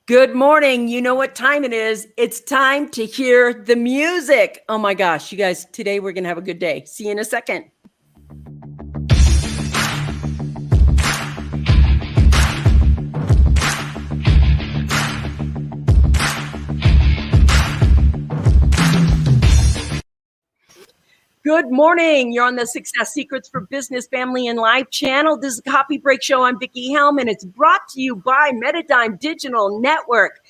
Good morning. You know what time it is. It's time to hear the music. Oh my gosh, you guys, today we're going to have a good day. See you in a second. Good morning. You're on the Success Secrets for Business, Family, and Life channel. This is a Coffee Break Show. I'm Vicki Helm, and it's brought to you by Metadime Digital Network.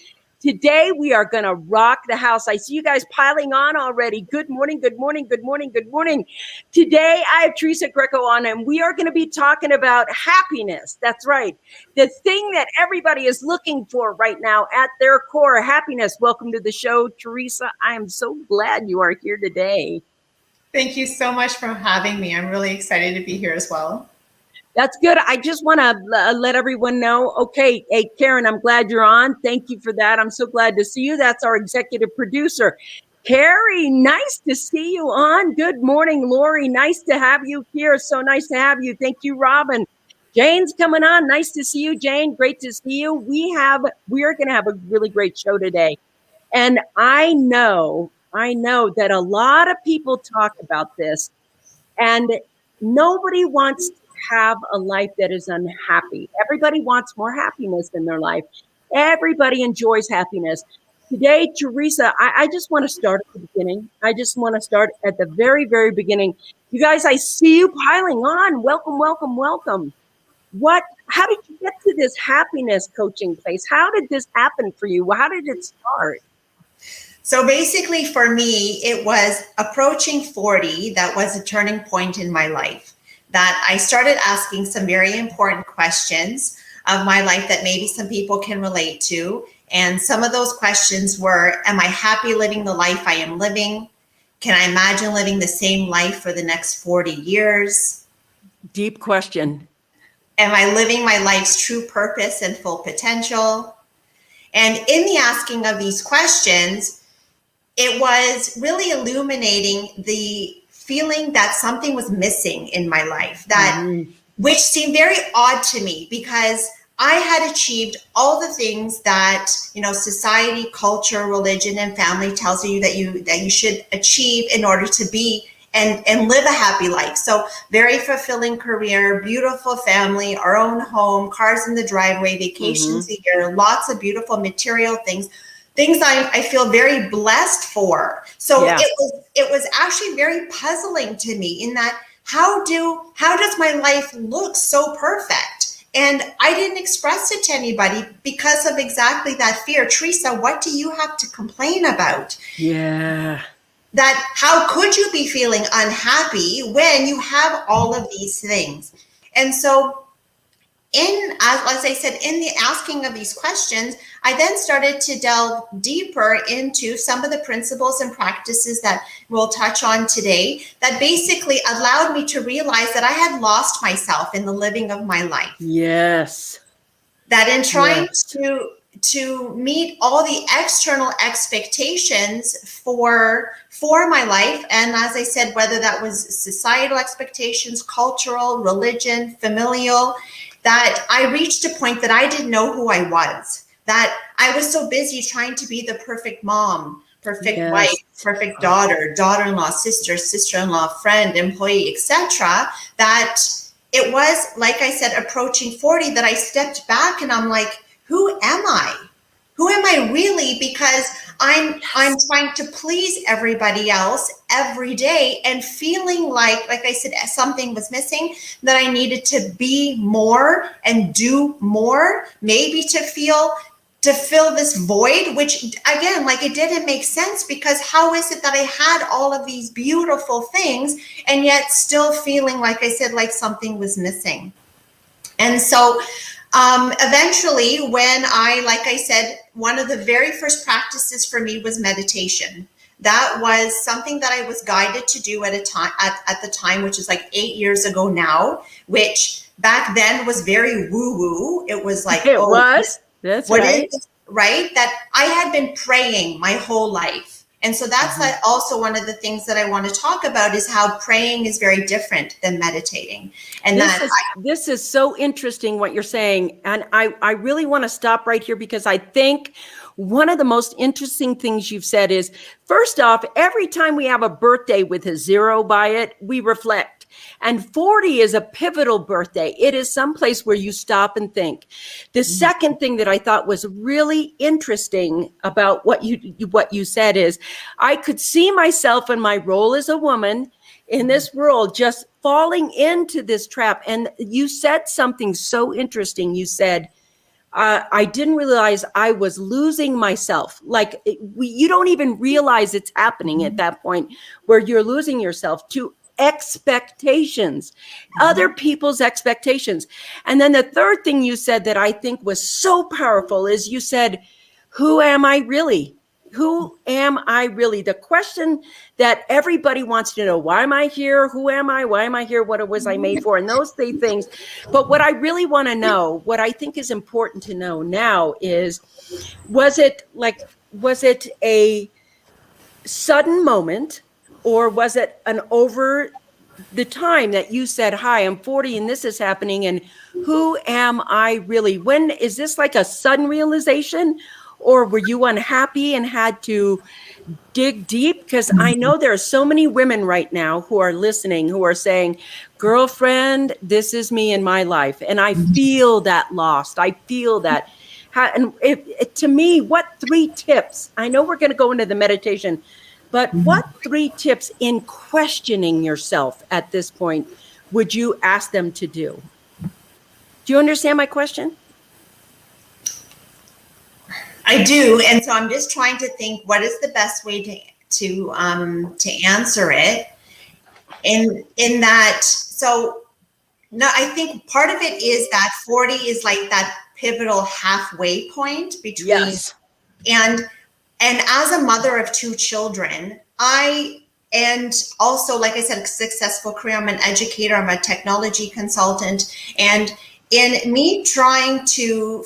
Today, we are going to rock the house. I see you guys piling on already. Good morning, good morning, good morning, good morning. Today, I have Teresa Greco on, and we are going to be talking about happiness. That's right. The thing that everybody is looking for right now at their core, happiness. Welcome to the show, Teresa. I am so glad you are here today. Thank you so much for having me. I'm really excited to be here as well. That's good. I just want to let everyone know. Okay. Hey, Karen, I'm glad you're on. Thank you for that. I'm so glad to see you. That's our executive producer. Carrie, nice to see you on. Good morning, Lori. Nice to have you here. So nice to have you. Thank you, Robin. Jane's coming on. Nice to see you, Jane. Great to see you. We are going to have a really great show today. And I know that a lot of people talk about this, and nobody wants to have a life that is unhappy. Everybody wants more happiness in their life. Everybody enjoys happiness. Today, Teresa, I just want to start at the beginning. I just want to start at the very, very beginning. You guys, I see you piling on. Welcome, welcome, welcome. How did you get to this happiness coaching place? How did this happen for you? How did it start? So basically for me, it was approaching 40 that was a turning point in my life, that I started asking some very important questions of my life that maybe some people can relate to. And some of those questions were, am I happy living the life I am living? Can I imagine living the same life for the next 40 years? Deep question. Am I living my life's true purpose and full potential? And in the asking of these questions, it was really illuminating the feeling that something was missing in my life, which seemed very odd to me because I had achieved all the things that, society, culture, religion, and family tells you that you should achieve in order to be and live a happy life. So very fulfilling career, beautiful family, our own home, cars in the driveway, vacations a year, lots of beautiful material things I feel very blessed for. So yeah. It was actually very puzzling to me in that how does my life look so perfect? And I didn't express it to anybody because of exactly that fear. Teresa, what do you have to complain about? Yeah. That how could you be feeling unhappy when you have all of these things? And so as I said, in the asking of these questions, I then started to delve deeper into some of the principles and practices that we'll touch on today that basically allowed me to realize that I had lost myself in the living of my life. Yes. That in trying to meet all the external expectations for my life, and as I said, whether that was societal expectations, cultural, religion, familial, that I reached a point that I didn't know who I was, that I was so busy trying to be the perfect mom, perfect wife, perfect daughter, daughter-in-law, sister, sister-in-law, friend, employee, etc., that it was, like I said, approaching 40 that I stepped back and I'm like, who am I? Who am I really? Because I'm trying to please everybody else every day and feeling like I said, something was missing, that I needed to be more and do more, maybe to fill this void, which again, it didn't make sense, because how is it that I had all of these beautiful things and yet still feeling, like I said, like something was missing? And so eventually, when like I said, one of the very first practices for me was meditation. That was something that I was guided to do at the time, which is 8 years ago now, which back then was very woo-woo. It was was. That's right. Right? That I had been praying my whole life And so that's also one of the things that I want to talk about, is how praying is very different than meditating. And this is so interesting what you're saying. And I really want to stop right here, because I think one of the most interesting things you've said is, first off, every time we have a birthday with a 0 by it, we reflect. And 40 is a pivotal birthday. It is someplace where you stop and think. The second thing that I thought was really interesting about what you said is, I could see myself in my role as a woman in this world just falling into this trap. And you said something so interesting. You said, I didn't realize I was losing myself. Like, you don't even realize it's happening at that point where you're losing yourself to expectations, other people's expectations. And then the third thing you said that I think was so powerful is you said, who am I really? Who am I really? The question that everybody wants to know: why am I here? Who am I? Why am I here? What was I made for? And those three things. But what I really want to know, what I think is important to know now is, was it a sudden moment, or was it an over the time that you said, hi, I'm 40 and this is happening, and who am I really? When is this like a sudden realization? Or were you unhappy and had to dig deep? Because I know there are so many women right now who are listening, who are saying, girlfriend, this is me in my life. And I feel that lost. I feel that. To me, what 3 tips? I know we're going to go into the meditation, but what 3 tips in questioning yourself at this point would you ask them to do? Do you understand my question? I do, and so I'm just trying to think, what is the best way to answer it. In that, so no, I think part of it is that 40 is like that pivotal halfway point between. Yes. And as a mother of 2 children, and also, like I said, a successful career. I'm an educator. I'm a technology consultant, and in me trying to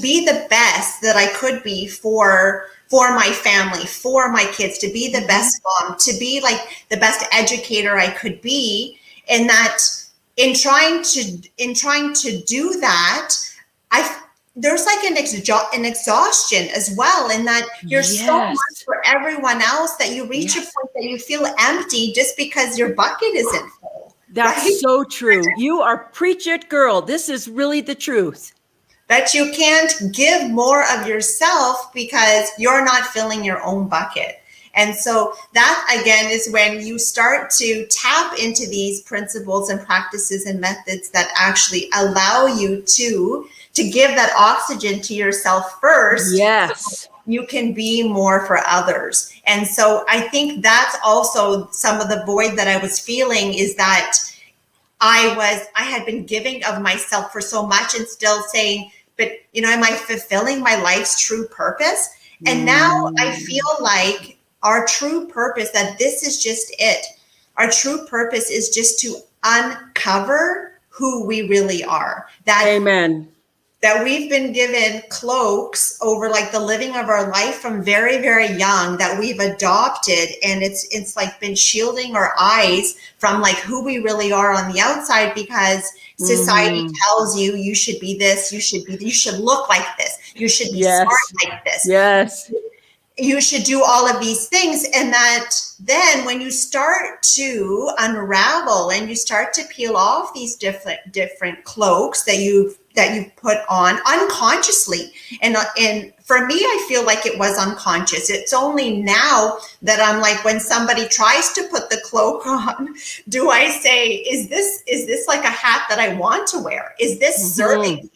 be the best that I could be for my family, for my kids, to be the best mom, to be like the best educator I could be, and that in trying to do that, there's like an exhaustion as well, in that you're so much for everyone else that you reach a point that you feel empty just because your bucket isn't full. That's so true. You are preach it, girl. This is really the truth. That you can't give more of yourself because you're not filling your own bucket. And so that, again, is when you start to tap into these principles and practices and methods that actually allow you to give that oxygen to yourself first. Yes. So you can be more for others. And so I think that's also some of the void that I was feeling, is that I had been giving of myself for so much and still saying, but, am I fulfilling my life's true purpose? And now I feel like our true purpose, that this is just it. Our true purpose is just to uncover who we really are. Amen. That we've been given cloaks over like the living of our life from very, very young, that we've adopted, and it's like been shielding our eyes from like who we really are on the outside, because society tells you, you should be this, you should look like this, you should be smart like this. Yes. You should do all of these things. And that then when you start to unravel and you start to peel off these different cloaks that you've put on unconsciously. And for me, I feel like it was unconscious. It's only now that I'm like, when somebody tries to put the cloak on, do I say, is this like a hat that I want to wear? Is this serving?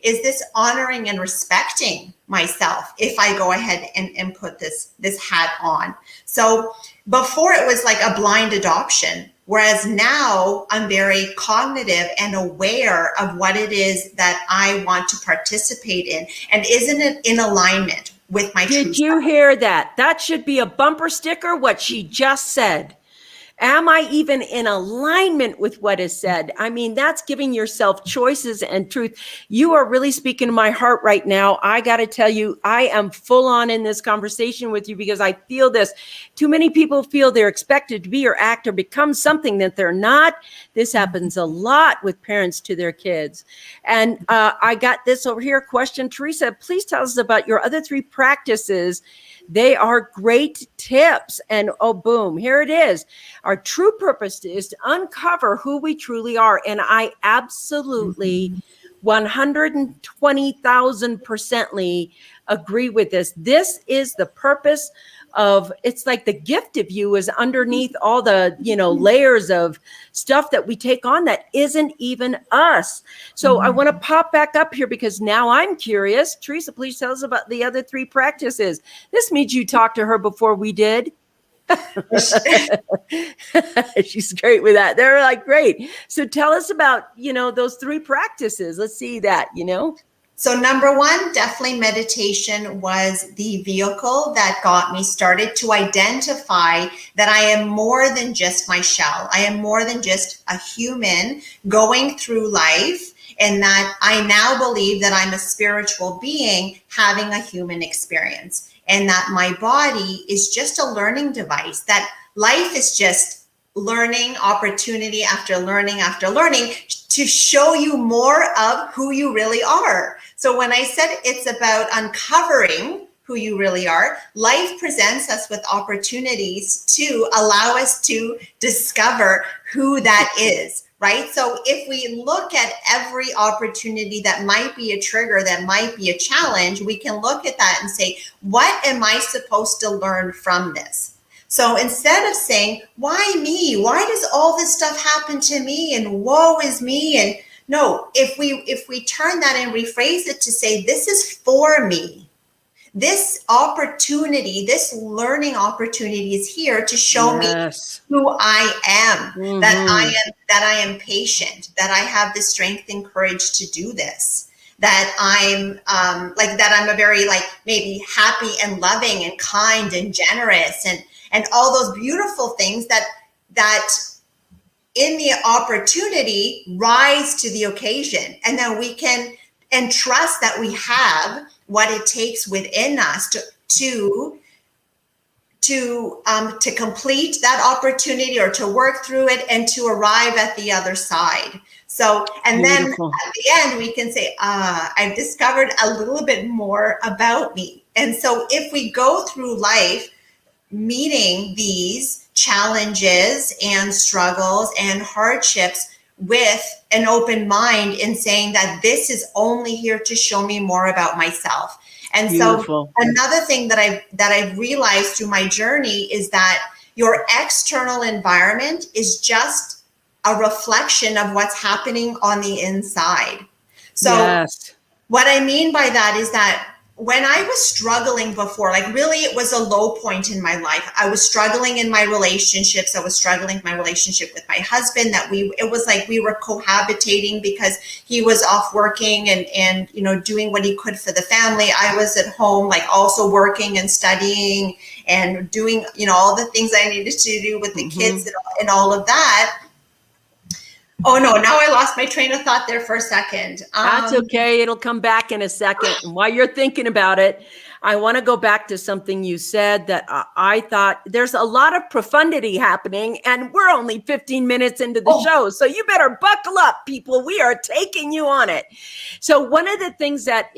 Is this honoring and respecting myself if I go ahead and put this hat on? So before, it was like a blind adoption. Whereas now I'm very cognitive and aware of what it is that I want to participate in. And isn't it in alignment with my truth? Did you hear that? That should be a bumper sticker, what she just said. Am I even in alignment with what is said? I mean, that's giving yourself choices and truth. You are really speaking to my heart right now. I got to tell you, I am full on in this conversation with you because I feel this. Too many people feel they're expected to be or act or become something that they're not. This happens a lot with parents to their kids. And I got this over here question. Teresa, please tell us about your other 3 practices. They are great tips. And oh, boom, here it is. Our true purpose is to uncover who we truly are. And I absolutely 120,000% agree with this. This is the purpose of, it's like the gift of you is underneath all the, layers of stuff that we take on that isn't even us. So I want to pop back up here because now I'm curious. Teresa, please tell us about the other 3 practices. This means you talked to her before we did. She's great with that. They're like, great. So tell us about, those 3 practices. Let's see that, So number 1, definitely meditation was the vehicle that got me started to identify that I am more than just my shell. I am more than just a human going through life, and that I now believe that I'm a spiritual being having a human experience, and that my body is just a learning device, that life is just learning opportunity after learning after learning to show you more of who you really are. So when I said it's about uncovering who you really are, life presents us with opportunities to allow us to discover who that is, right? So if we look at every opportunity that might be a trigger, that might be a challenge, we can look at that and say, what am I supposed to learn from this? So instead of saying, why me? Why does all this stuff happen to me? And woe is me. And no, if we turn that and rephrase it to say, this is for me. This opportunity, this learning opportunity is here to show me who I am, that I am patient, that I have the strength and courage to do this, that I'm that I'm a very maybe happy and loving and kind and generous and all those beautiful things that in the opportunity rise to the occasion. And then we can and trust that we have what it takes within us to complete that opportunity or to work through it and to arrive at the other side. So, and beautiful. Then at the end, we can say, I've discovered a little bit more about me. And so if we go through life meeting these challenges and struggles and hardships with an open mind in saying that this is only here to show me more about myself. And beautiful. So another thing that I've realized through my journey is that your external environment is just a reflection of what's happening on the inside. So what I mean by that is that when I was struggling before, really it was a low point in my life. I was struggling in my relationships. I was struggling in my relationship with my husband, it was like we were cohabitating because he was off working and doing what he could for the family. I was at home, also working and studying and doing, all the things I needed to do with the kids and all of that. Oh, no, now I lost my train of thought there for a second. That's okay. It'll come back in a second. And while you're thinking about it, I want to go back to something you said that I thought there's a lot of profundity happening, and we're only 15 minutes into the show. So you better buckle up, people. We are taking you on it. So one of the things that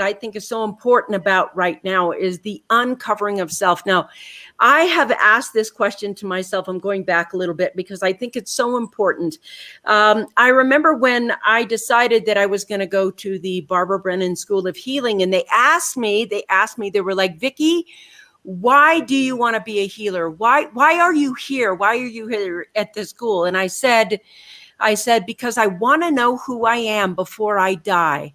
I think is so important about right now is the uncovering of self. Now, I have asked this question to myself. I'm going back a little bit because I think it's so important. I remember when I decided that I was going to go to the Barbara Brennan School of Healing, and they asked me, they were like, Vicki, why do you want to be a healer? Why are you here? Why are you here at the school? And I said, because I want to know who I am before I die.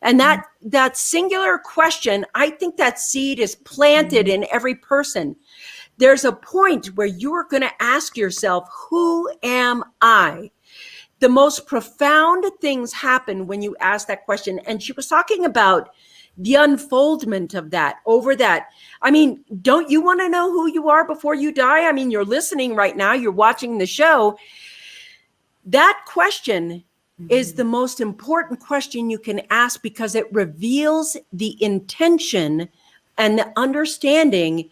And that singular question, I think that seed is planted in every person. There's a point where you're going to ask yourself, who am I? the most profound things happen when you ask that question. And she was talking about the unfoldment of that over that. I mean, don't you want to know who you are before you die? I mean, you're listening right now, you're watching the show. That question is the most important question you can ask, because it reveals the intention and the understanding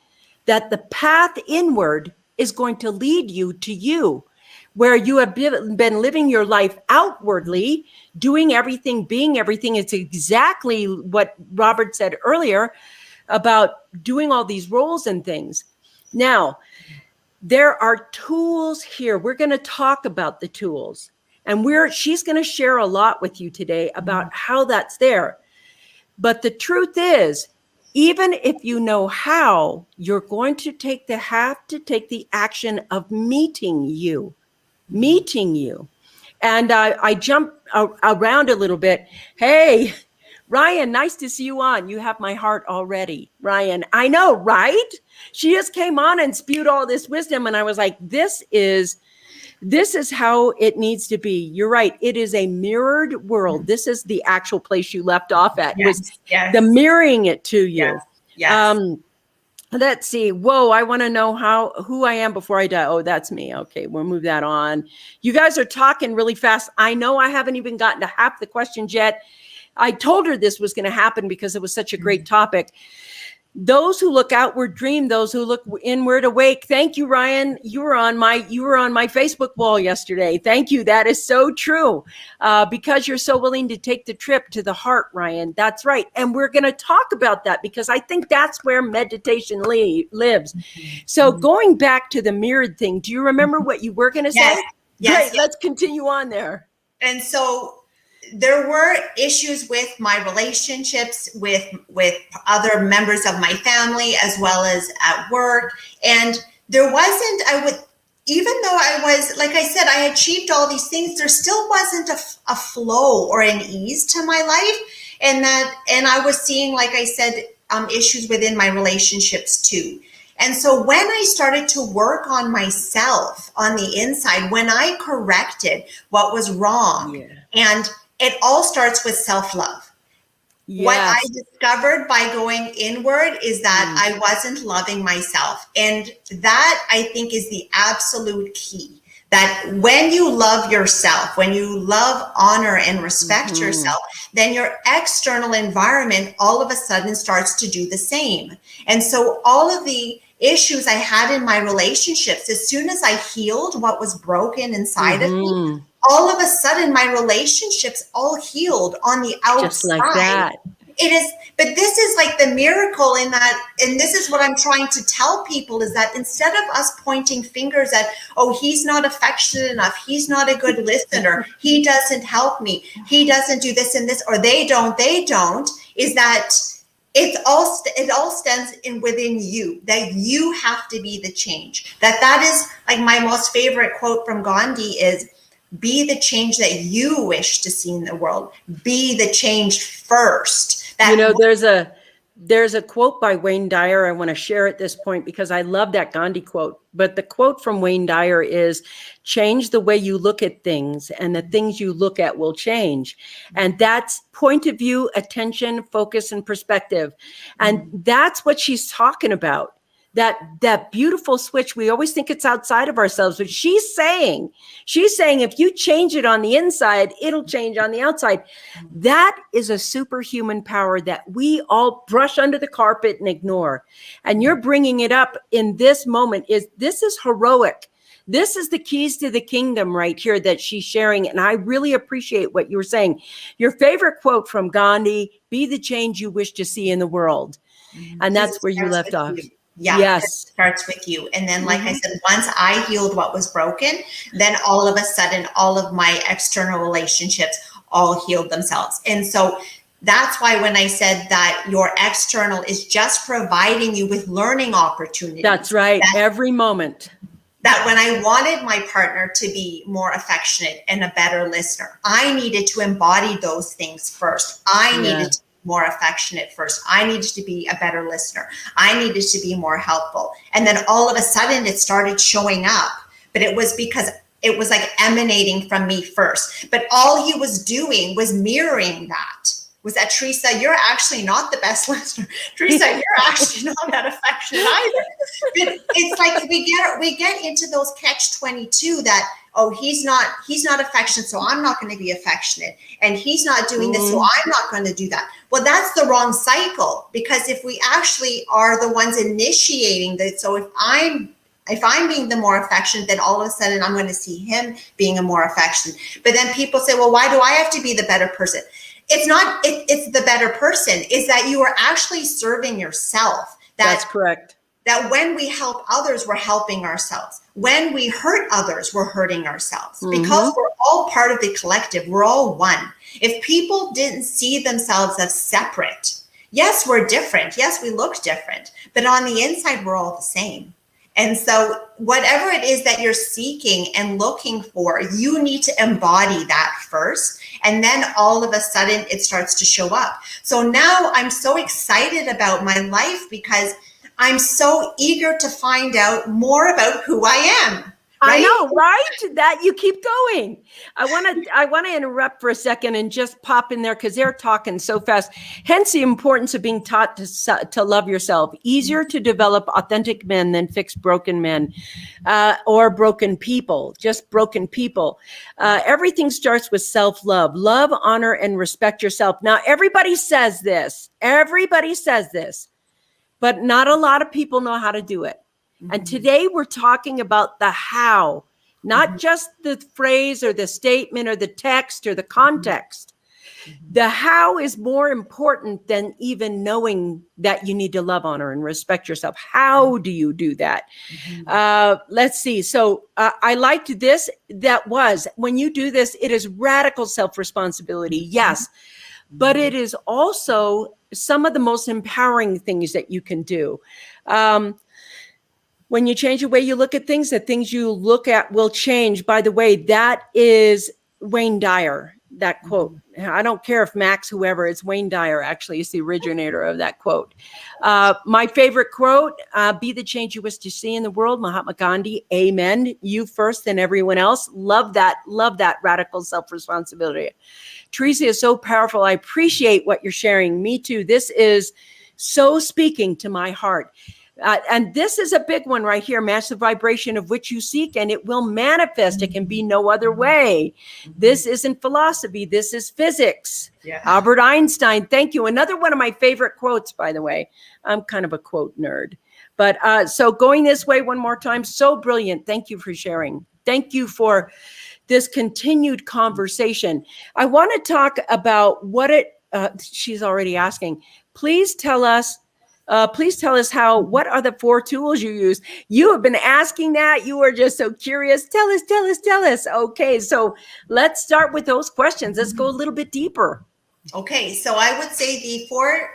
that the path inward is going to lead you to you, where you have been living your life outwardly, doing everything, being everything. It's exactly what Robert said earlier about doing all these roles and things. Now, there are tools here. We're going to talk about the tools, and she's going to share a lot with you today about how that's there. But the truth is, even if you know how, you're going to have to take the action of meeting you. And I jump around a little bit. Hey, Ryan, nice to see you on. You have my heart already, Ryan. I know, right? She just came on and spewed all this wisdom. And I was like, this is how it needs to be. You're right. It is a mirrored world. This is the actual place you left off at. Yes, was the mirroring it to you. Yes. Let's see. Whoa, I want to know who I am before I die. Oh, that's me. Okay, we'll move that on. You guys are talking really fast. I know I haven't even gotten to half the questions yet. I told her this was going to happen because it was such a great topic. Those who look outward dream, those who look inward awake. Thank you, Ryan. You were on my Facebook wall yesterday. Thank you. That is so true. Because you're so willing to take the trip to the heart, Ryan. That's right. And we're going to talk about that because I think that's where meditation lives. So going back to the mirrored thing, do you remember what you were going to say? Yes. Great. Let's continue on there. And so there were issues with my relationships with other members of my family, as well as at work. And there wasn't, even though I was, like I said, I achieved all these things, there still wasn't a flow or an ease to my life. And I was seeing, like I said, issues within my relationships too. And so when I started to work on myself on the inside, when I corrected what was wrong, and it all starts with self-love. Yes. What I discovered by going inward is that I wasn't loving myself. And that, I think, is the absolute key. That when you love yourself, when you love, honor, and respect yourself, then your external environment all of a sudden starts to do the same. And so all of the issues I had in my relationships, as soon as I healed what was broken inside of me, all of a sudden my relationships all healed on the outside. Just like that. It is, but this is like the miracle in that, and this is what I'm trying to tell people, is that instead of us pointing fingers at, oh, he's not affectionate enough, he's not a good listener, he doesn't help me, he doesn't do this and this, or they don't, is that it all stands within you, that you have to be the change. That is like my most favorite quote from Gandhi is, be the change that you wish to see in the world. Be the change first. There's a quote by Wayne Dyer. I want to share at this point because I love that Gandhi quote. But the quote from Wayne Dyer is, change the way you look at things and the things you look at will change. And that's point of view, attention, focus, and perspective. And that's what she's talking about. That beautiful switch. We always think it's outside of ourselves, but she's saying if you change it on the inside, it'll change on the outside. That is a superhuman power that we all brush under the carpet and ignore. And you're bringing it up in this moment. This is heroic. This is the keys to the kingdom right here that she's sharing. And I really appreciate what you were saying. Your favorite quote from Gandhi, be the change you wish to see in the world. And that's where you left off. Yeah, yes. It starts with you. And then, like I said, once I healed what was broken, then all of a sudden, all of my external relationships all healed themselves. And so that's why when I said that your external is just providing you with learning opportunities. That's right. Every moment. That when I wanted my partner to be more affectionate and a better listener, I needed to embody those things first. I needed to be more affectionate first. I needed to be a better listener. I needed to be more helpful. And then all of a sudden it started showing up. But it was because It was like emanating from me first. But all he was doing was mirroring that. Was that, Teresa, you're actually not the best listener. Teresa, you're actually not that affectionate either. But it's like we get into those catch-22 that, oh, he's not affectionate, so I'm not going to be affectionate. And he's not doing this, so I'm not going to do that. Well, that's the wrong cycle, because if we actually are the ones initiating that, so if I'm being the more affectionate, then all of a sudden I'm going to see him being a more affectionate. But then people say, well, why do I have to be the better person? It's not, it's the better person, is that you are actually serving yourself. That's correct. That when we help others, we're helping ourselves. When we hurt others, we're hurting ourselves, because we're all part of the collective. We're all one. If people didn't see themselves as separate, yes, we're different. Yes, we look different, but on the inside, we're all the same. And so whatever it is that you're seeking and looking for, you need to embody that first. And then all of a sudden it starts to show up. So now I'm so excited about my life, because I'm so eager to find out more about who I am. Right? I know, right? That you keep going. I want to interrupt for a second and just pop in there, because they're talking so fast. Hence the importance of being taught to love yourself. Easier to develop authentic men than fixed broken men, or broken people, just broken people. Everything starts with self-love. Love, honor, and respect yourself. Now, everybody says this, but not a lot of people know how to do it. And today we're talking about the how, not just the phrase or the statement or the text or the context. The how is more important than even knowing that you need to love, honor, and respect yourself. How do you do that? Let's see. So I liked this. That was, when you do this, it is radical self-responsibility. Yes. But it is also some of the most empowering things that you can do. When you change the way you look at things, the things you look at will change. By the way, that is Wayne Dyer, that quote. I don't care if Max, whoever, it's Wayne Dyer, actually, is the originator of that quote. My favorite quote, be the change you wish to see in the world, Mahatma Gandhi, amen. You first, then everyone else. Love that radical self-responsibility. Teresa is so powerful. I appreciate what you're sharing. Me too. This is so speaking to my heart. And this is a big one right here. Match the vibration of which you seek, and it will manifest. It can be no other way. This isn't philosophy. This is physics. Yeah. Albert Einstein. Thank you. Another one of my favorite quotes, by the way. I'm kind of a quote nerd. But so going this way one more time. So brilliant. Thank you for sharing. Thank you for this continued conversation. I want to talk about what she's already asking. Please tell us what are the 4 tools you use? You have been asking that. You are just so curious. Tell us. Okay, so let's start with those questions. Let's go a little bit deeper. Okay, so I would say the 4,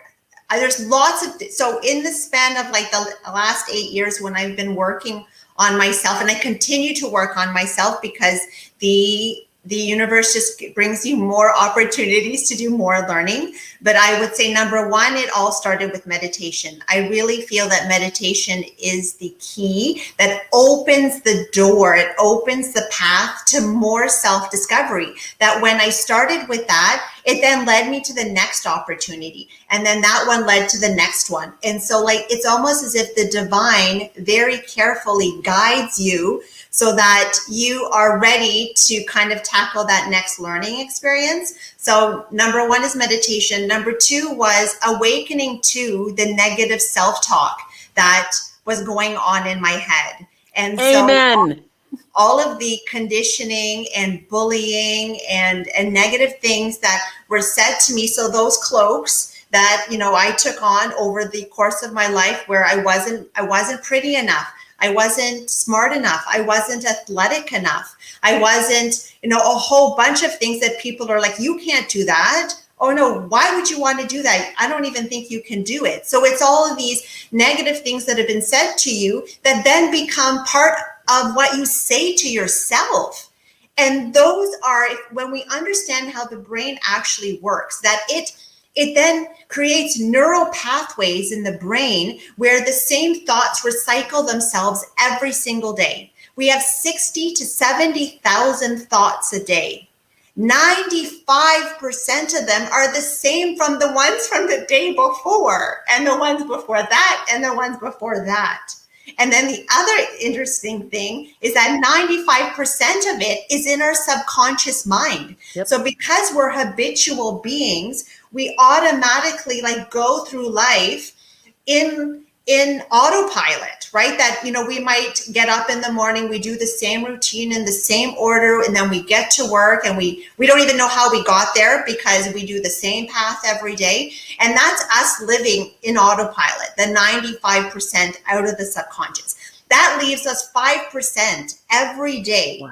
there's lots of, so in the span of like the last 8 years when I've been working on myself, and I continue to work on myself, because the universe just brings you more opportunities to do more learning. But I would say number 1, it all started with meditation. I really feel that meditation is the key that opens the door. It opens the path to more self-discovery. That when I started with that, it then led me to the next opportunity. And then that one led to the next one. And so like, it's almost as if the divine very carefully guides you so that you are ready to kind of tackle that next learning experience. So number 1 is meditation. Number 2 was awakening to the negative self-talk that was going on in my head. And Amen. So all of the conditioning and bullying and negative things that were said to me. So those cloaks that, you know, I took on over the course of my life, where I wasn't pretty enough. I wasn't smart enough. I wasn't athletic enough. I wasn't, you know, a whole bunch of things that people are like, you can't do that. Oh no, why would you want to do that? I don't even think you can do it. So it's all of these negative things that have been said to you that then become part of what you say to yourself. And those are, when we understand how the brain actually works, that it then creates neural pathways in the brain where the same thoughts recycle themselves every single day. We have 60 to 70,000 thoughts a day. 95% of them are the same from the ones from the day before, and the ones before that, and the ones before that. And then the other interesting thing is that 95% of it is in our subconscious mind. Yep. So because we're habitual beings, we automatically like go through life in autopilot, right? That, you know, we might get up in the morning, we do the same routine in the same order, and then we get to work and we don't even know how we got there because we do the same path every day. And that's us living in autopilot, the 95% out of the subconscious. That leaves us 5% every day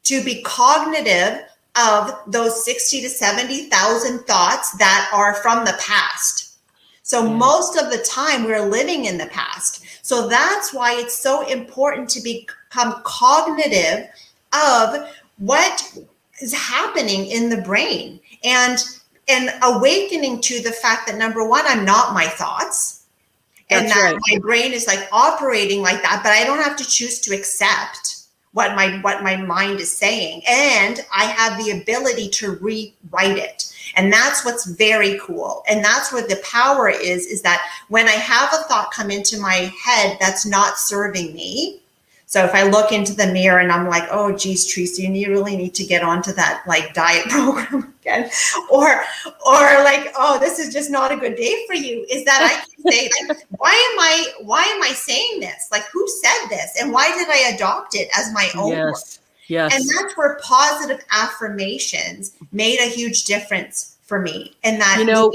to be cognitive of those 60 to 70,000 thoughts that are from the past. So most of the time we're living in the past. So that's why it's so important to become cognitive of what is happening in the brain and awakening to the fact that, number one, I'm not my thoughts. And that my brain is like operating like that, but I don't have to choose to accept what my mind is saying. And I have the ability to rewrite it. And that's what's very cool. And that's where the power is that when I have a thought come into my head that's not serving me. So if I look into the mirror and I'm like, oh, geez, Teresa, you really need to get onto that like diet program again. Or like, oh, this is just not a good day for you. Is that I can say, like, why am I saying this? Like, who said this? And why did I adopt it as my own word? Yes. And that's where positive affirmations made a huge difference for me. And that, you know,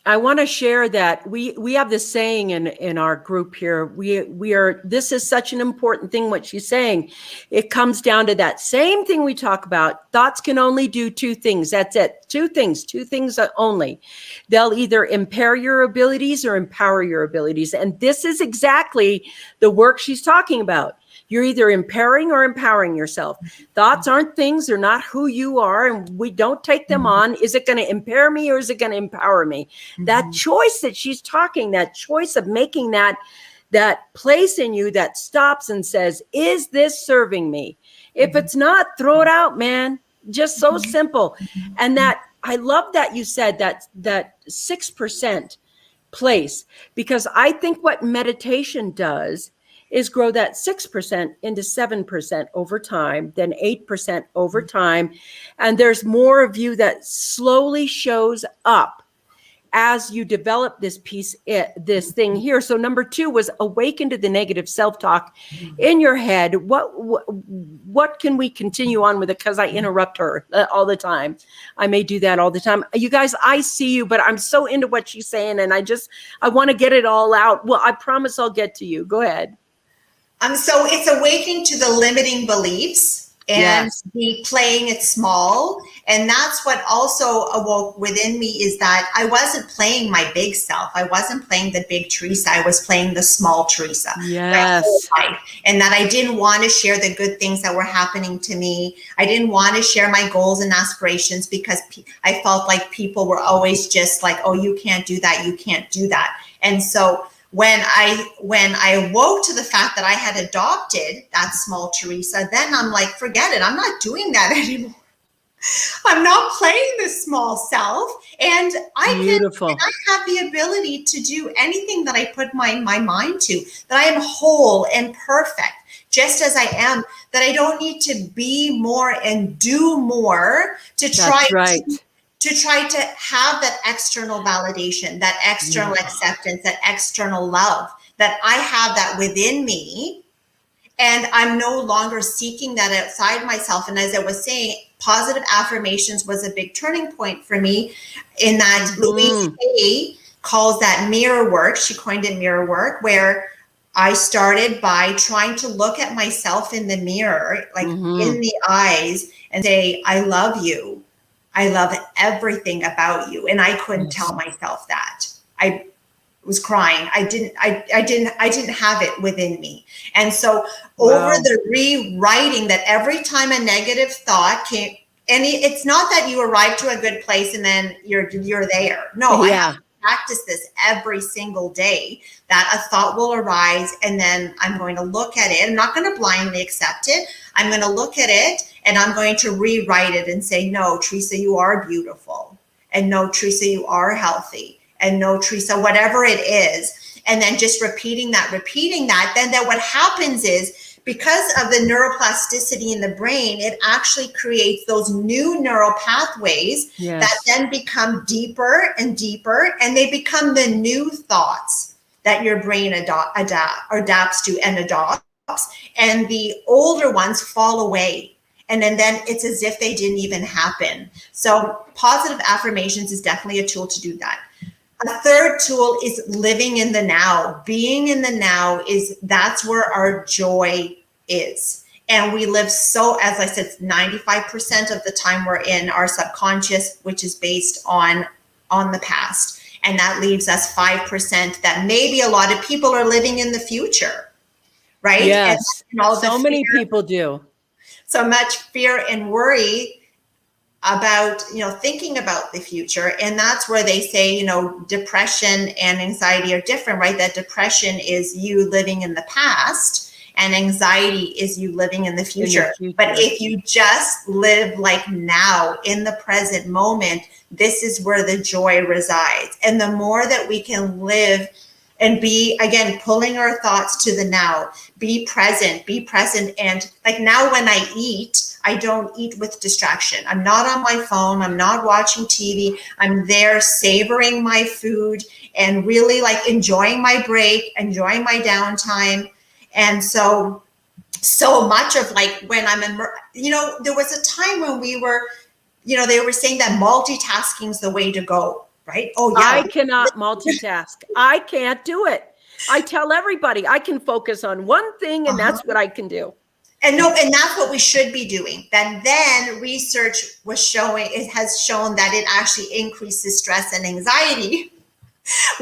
I want to share that we have this saying in our group here. We are, this is such an important thing, what she's saying. It comes down to that same thing we talk about. Thoughts can only do two things. That's it. Two things only. They'll either impair your abilities or empower your abilities. And this is exactly the work she's talking about. You're either impairing or empowering yourself. Thoughts aren't things. They're not who you are. And we don't take them on. Is it going to impair me or is it going to empower me? That choice that she's talking, that choice of making that place in you that stops and says, is this serving me? If it's not, throw it out, man. Just so simple. And that, I love that you said that 6% place, because I think what meditation does is grow that 6% into 7% over time, then 8% over time. And there's more of you that slowly shows up as you develop this thing here. So number 2 was awaken to the negative self-talk in your head. What can we continue on with it? Because I interrupt her all the time. I may do that all the time. You guys, I see you, but I'm so into what she's saying. And I want to get it all out. Well, I promise I'll get to you. Go ahead. So it's awakening to the limiting beliefs and be playing it small. And that's what also awoke within me, is that I wasn't playing my big self. I wasn't playing the big Teresa. I was playing the small Teresa. Yes. And that I didn't want to share the good things that were happening to me. I didn't want to share my goals and aspirations because I felt like people were always just like, oh, you can't do that. You can't do that. And so when I awoke to the fact that I had adopted that small Teresa, then I'm like, forget it. I'm not doing that anymore. I'm not playing the small self. And I have the ability to do anything that I put my mind to, that I am whole and perfect, just as I am, that I don't need to be more and do more to try to have that external validation, that external acceptance, that external love, that I have that within me. And I'm no longer seeking that outside myself. And as I was saying, positive affirmations was a big turning point for me, in that Louise Hay calls that mirror work. She coined it mirror work, where I started by trying to look at myself in the mirror, like in the eyes, and say, I love you. I love everything about you. And I couldn't tell myself that. I was crying. I didn't have it within me. And so over the rewriting, that every time a negative thought came, and it's not that you arrive to a good place and then you're there. No, practice this every single day, that a thought will arise, and then I'm going to look at it. I'm not going to blindly accept it. I'm going to look at it and I'm going to rewrite it and say, no, Teresa, you are beautiful. And no, Teresa, you are healthy. And no, Teresa, whatever it is. And then just repeating that, then what happens is, because of the neuroplasticity in the brain, it actually creates those new neural pathways that then become deeper and deeper, and they become the new thoughts that your brain adapts to and adopts, and the older ones fall away. And then it's as if they didn't even happen. So positive affirmations is definitely a tool to do that. A third tool is living in the now. Being in the now that's where our joy is. And we live so, as I said, 95% of the time we're in our subconscious, which is based on the past. And that leaves us 5% that maybe a lot of people are living in the future, right? Yes, and all so many people do. So much fear and worry about, thinking about the future. And that's where they say, depression and anxiety are different, right? That depression is you living in the past and anxiety is you living in the future. But if you just live like now in the present moment, this is where the joy resides. And the more that we can live and be, again, pulling our thoughts to the now, be present. And like now when I eat, I don't eat with distraction. I'm not on my phone. I'm not watching TV. I'm there savoring my food and really like enjoying my break, enjoying my downtime. And so much of like when I'm in, there was a time when we were, they were saying that multitasking is the way to go. Right? Oh, yeah. I cannot multitask. I can't do it. I tell everybody I can focus on one thing and that's what I can do. And that's what we should be doing. And then research has shown that it actually increases stress and anxiety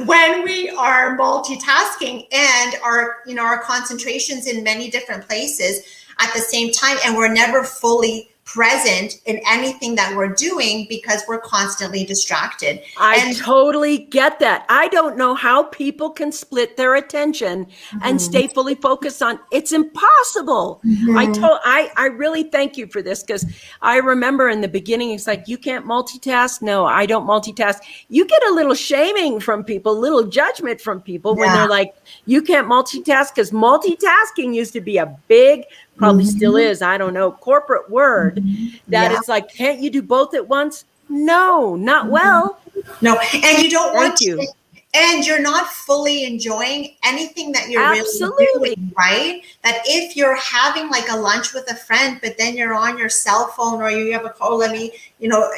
when we are multitasking and our concentrations in many different places at the same time. And we're never fully present in anything that we're doing because we're constantly distracted. I totally get that. I don't know how people can split their attention and stay fully focused on. It's impossible. I really thank you for this, because I remember in the beginning it's like, you can't multitask. No, I don't multitask. You get a little shaming from people, a little judgment from people when they're like, you can't multitask, because multitasking used to be a big, probably still is, I don't know, corporate word that it's like, can't you do both at once? No, not well. No, and you don't want to, and you're not fully enjoying anything that you're really doing, right? That if you're having like a lunch with a friend, but then you're on your cell phone or you have a call, let me,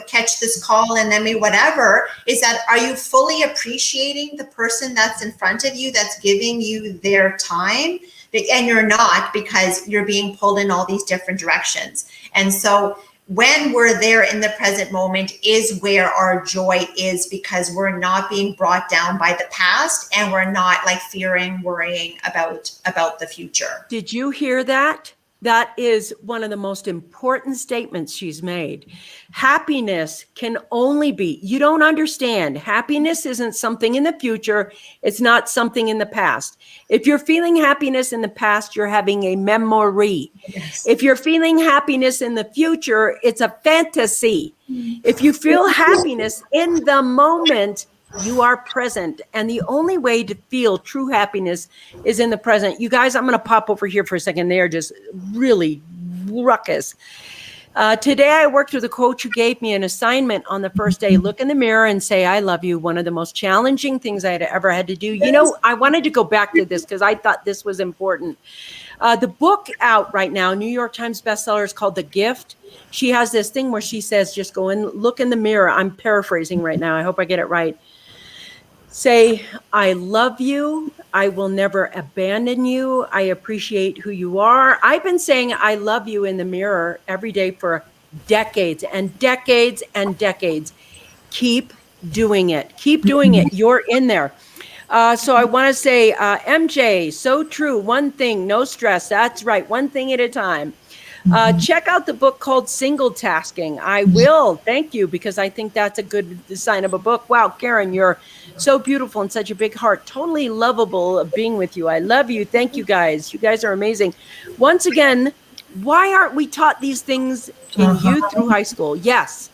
catch this call and then whatever, is that, are you fully appreciating the person that's in front of you that's giving you their time? And you're not, because you're being pulled in all these different directions. And so when we're there in the present moment is where our joy is, because we're not being brought down by the past and we're not like fearing, worrying about the future. Did you hear that? That is one of the most important statements she's made. Happiness can only be, you don't understand. Happiness isn't something in the future. It's not something in the past. If you're feeling happiness in the past, you're having a memory. Yes. If you're feeling happiness in the future, it's a fantasy. If you feel happiness in the moment, you are present. And the only way to feel true happiness is in the present. You guys, I'm going to pop over here for a second. They are just really ruckus. Today, I worked with a coach who gave me an assignment on the first day. Look in the mirror and say, I love you. One of the most challenging things I had ever had to do. I wanted to go back to this because I thought this was important. The book out right now, New York Times bestseller, is called The Gift. She has this thing where she says, just go and look in the mirror. I'm paraphrasing right now. I hope I get it right. Say, I love you. I will never abandon you. I appreciate who you are. I've been saying I love you in the mirror every day for decades and decades and decades. Keep doing it. Keep doing it. You're in there. So I want to say, MJ, so true. One thing, no stress. That's right. One thing at a time. Check out the book called Single Tasking. I will. Thank you, because I think that's a good sign of a book. Wow, Karen, you're so beautiful and such a big heart. Totally lovable of being with you. I love you. Thank you, guys. You guys are amazing. Once again, why aren't we taught these things in youth through high school? Yes,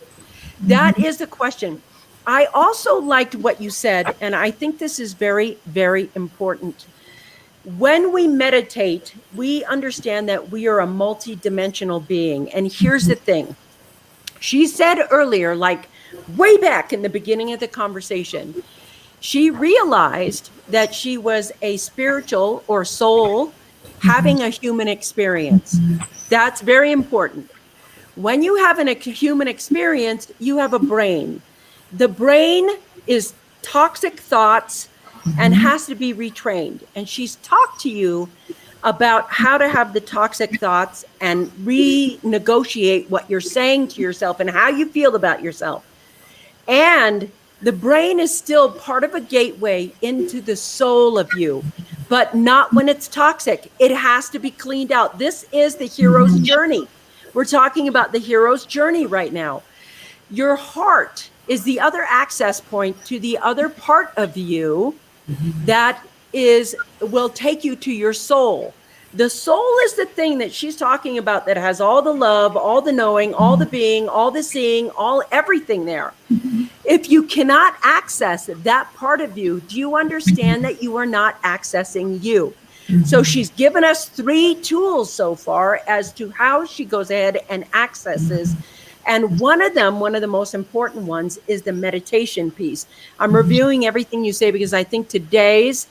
that is the question. I also liked what you said, and I think this is very, very important. When we meditate, we understand that we are a multidimensional being. And here's the thing. She said earlier, like way back in the beginning of the conversation, she realized that she was a spiritual or soul having a human experience. That's very important. When you have a human experience, you have a brain. The brain is toxic thoughts and has to be retrained. And she's talked to you about how to have the toxic thoughts and renegotiate what you're saying to yourself and how you feel about yourself. And the brain is still part of a gateway into the soul of you, but not when it's toxic. It has to be cleaned out. This is the hero's journey. We're talking about the hero's journey right now. Your heart is the other access point to the other part of you that will take you to your soul. The soul is the thing that she's talking about that has all the love, all the knowing, all the being, all the seeing, everything there. If you cannot access that part of you, do you understand that you are not accessing you? So she's given us 3 tools so far as to how she goes ahead and accesses. And one of the most important ones, is the meditation piece. I'm reviewing everything you say because I think today's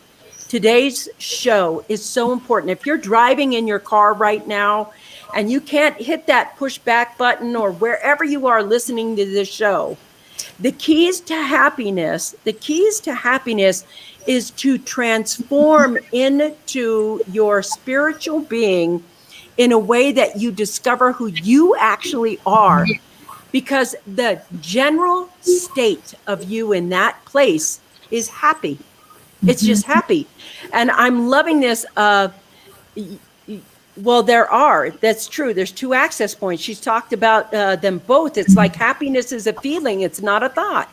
show is so important. If you're driving in your car right now and you can't hit that push back button, or wherever you are listening to this show, the keys to happiness is to transform into your spiritual being in a way that you discover who you actually are. Because the general state of you in that place is happy. It's just happy. And I'm loving this. Well, that's true. There's 2 access points. She's talked about them both. It's like happiness is a feeling. It's not a thought.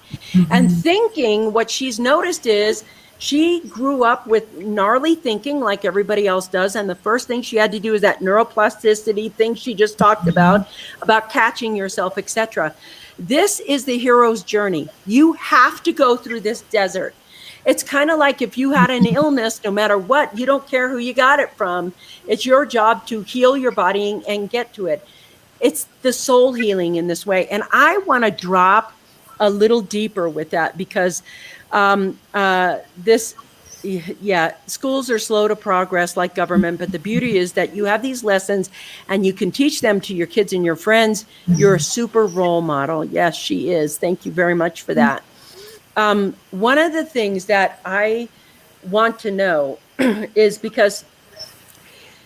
And thinking, what she's noticed is she grew up with gnarly thinking like everybody else does. And the first thing she had to do is that neuroplasticity thing she just talked about catching yourself, etc. This is the hero's journey. You have to go through this desert. It's kind of like if you had an illness, no matter what, you don't care who you got it from. It's your job to heal your body and get to it. It's the soul healing in this way. And I want to drop a little deeper with that because schools are slow to progress like government, but the beauty is that you have these lessons and you can teach them to your kids and your friends. You're a super role model. Yes, she is. Thank you very much for that. One of the things that I want to know is because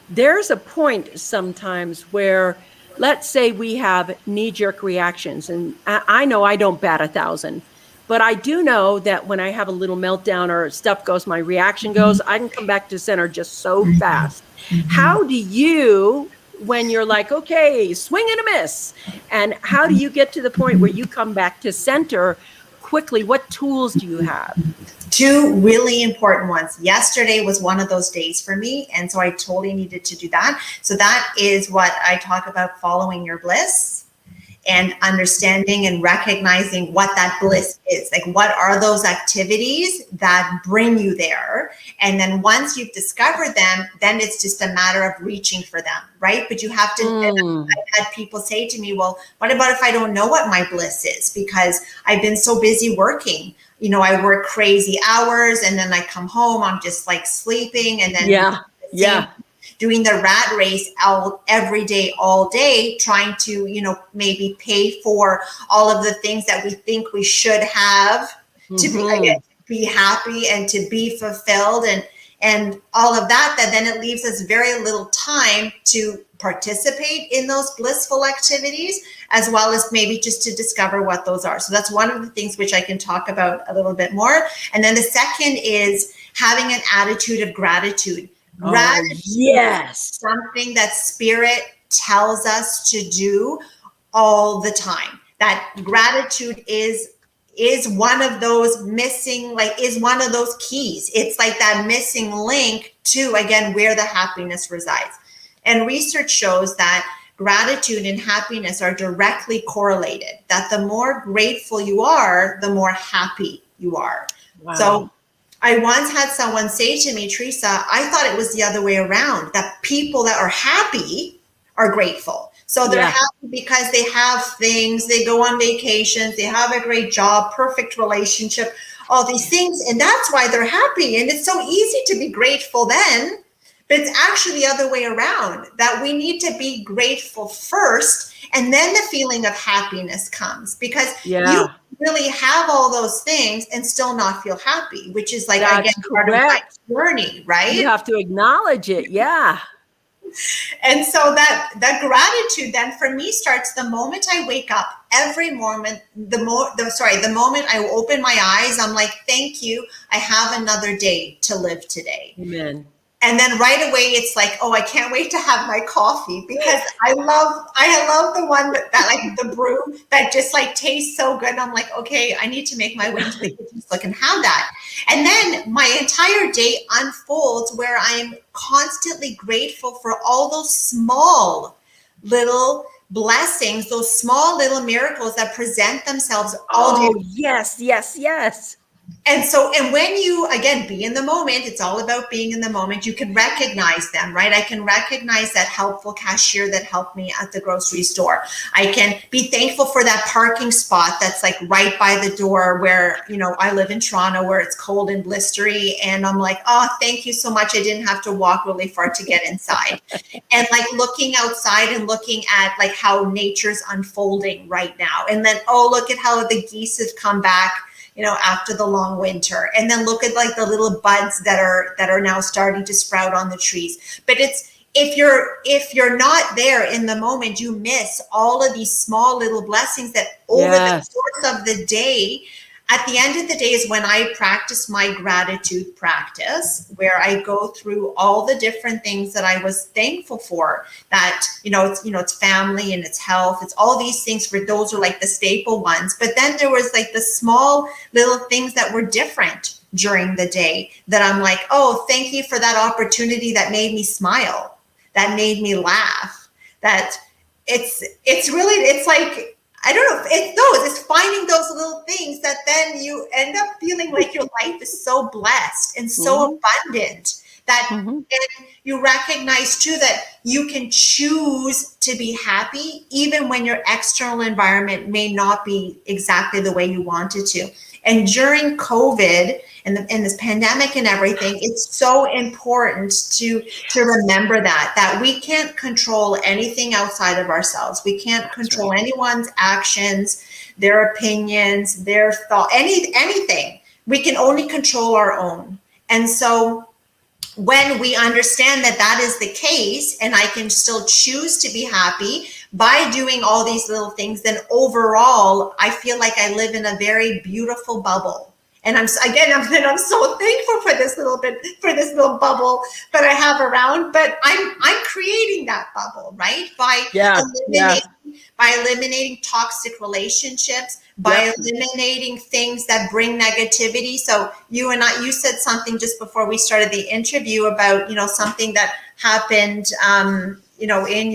there's a point sometimes where, let's say we have knee-jerk reactions, and I know I don't bat 1,000, but I do know that when I have a little meltdown or stuff goes, my reaction goes, I can come back to center just so fast. How do you, when you're like, okay, swing and a miss, and how do you get to the point where you come back to center quickly? What tools do you have? 2 really important ones. Yesterday was one of those days for me, and so I totally needed to do that. So that is what I talk about, following your bliss and understanding and recognizing what that bliss is. Like, what are those activities that bring you there? And then once you've discovered them, then it's just a matter of reaching for them, right? But you have to, I've had people say to me, well, what about if I don't know what my bliss is? Because I've been so busy working. You know, I work crazy hours and then I come home, I'm just like sleeping, and then doing the rat race every day, all day, trying to, maybe pay for all of the things that we think we should have to be happy and to be fulfilled and all of that then it leaves us very little time to participate in those blissful activities, as well as maybe just to discover what those are. So that's one of the things which I can talk about a little bit more. And then the second is having an attitude of gratitude. Gratitude is something that spirit tells us to do all the time. That gratitude is one of those missing, like is one of those keys. It's like that missing link to, again, where the happiness resides. And research shows that gratitude and happiness are directly correlated, that the more grateful you are, the more happy you are. Wow. So I once had someone say to me, Teresa, I thought it was the other way around, that people that are happy are grateful. So they're happy because they have things, they go on vacations, they have a great job, perfect relationship, all these things. And that's why they're happy. And it's so easy to be grateful then, but it's actually the other way around, that we need to be grateful first, and then the feeling of happiness comes, because you really have all those things and still not feel happy, which is like, again, part of my journey, right? You have to acknowledge it. Yeah. And so that gratitude then for me starts the moment I wake up. Every moment, the moment I open my eyes, I'm like, thank you. I have another day to live today. Amen. And then right away, it's like, oh, I can't wait to have my coffee, because I love the one that like the brew that just like tastes so good. I'm like, okay, I need to make my way to the kitchen so I can have that. And then my entire day unfolds where I'm constantly grateful for all those small little blessings, those small little miracles that present themselves all day. Oh, yes, yes, yes. And so, and when you, again, be in the moment, it's all about being in the moment. You can recognize them, right? I can recognize that helpful cashier that helped me at the grocery store. I can be thankful for that parking spot that's like right by the door where, you know, I live in Toronto where it's cold and blistery. And I'm like, oh, thank you so much. I didn't have to walk really far to get inside. And like looking outside and looking at like how nature's unfolding right now. And then, oh, look at how the geese have come back, you know, after the long winter. And then look at like the little buds that are now starting to sprout on the trees. But it's, if you're not there in the moment, you miss all of these small little blessings that over the course of the day. At the end of the day is when I practice my gratitude practice, where I go through all the different things that I was thankful for, that, it's family and it's health. It's all these things, for those are like the staple ones. But then there was like the small little things that were different during the day that I'm like, oh, thank you for that opportunity that made me smile, that made me laugh, that it's like, I don't know, it's finding those little things that then you end up feeling like your life is so blessed and so abundant that and you recognize too that you can choose to be happy even when your external environment may not be exactly the way you want it to. And during COVID and this pandemic and everything, it's so important to remember that we can't control anything outside of ourselves. We can't control anyone's actions, their opinions, their thought, anything. We can only control our own. And so when we understand that is the case, and I can still choose to be happy by doing all these little things, then overall, I feel like I live in a very beautiful bubble. And I'm so thankful for this little bubble that I have around. But I'm creating that bubble, right? By eliminating toxic relationships, by eliminating things that bring negativity. So you said something just before we started the interview about, something that happened, in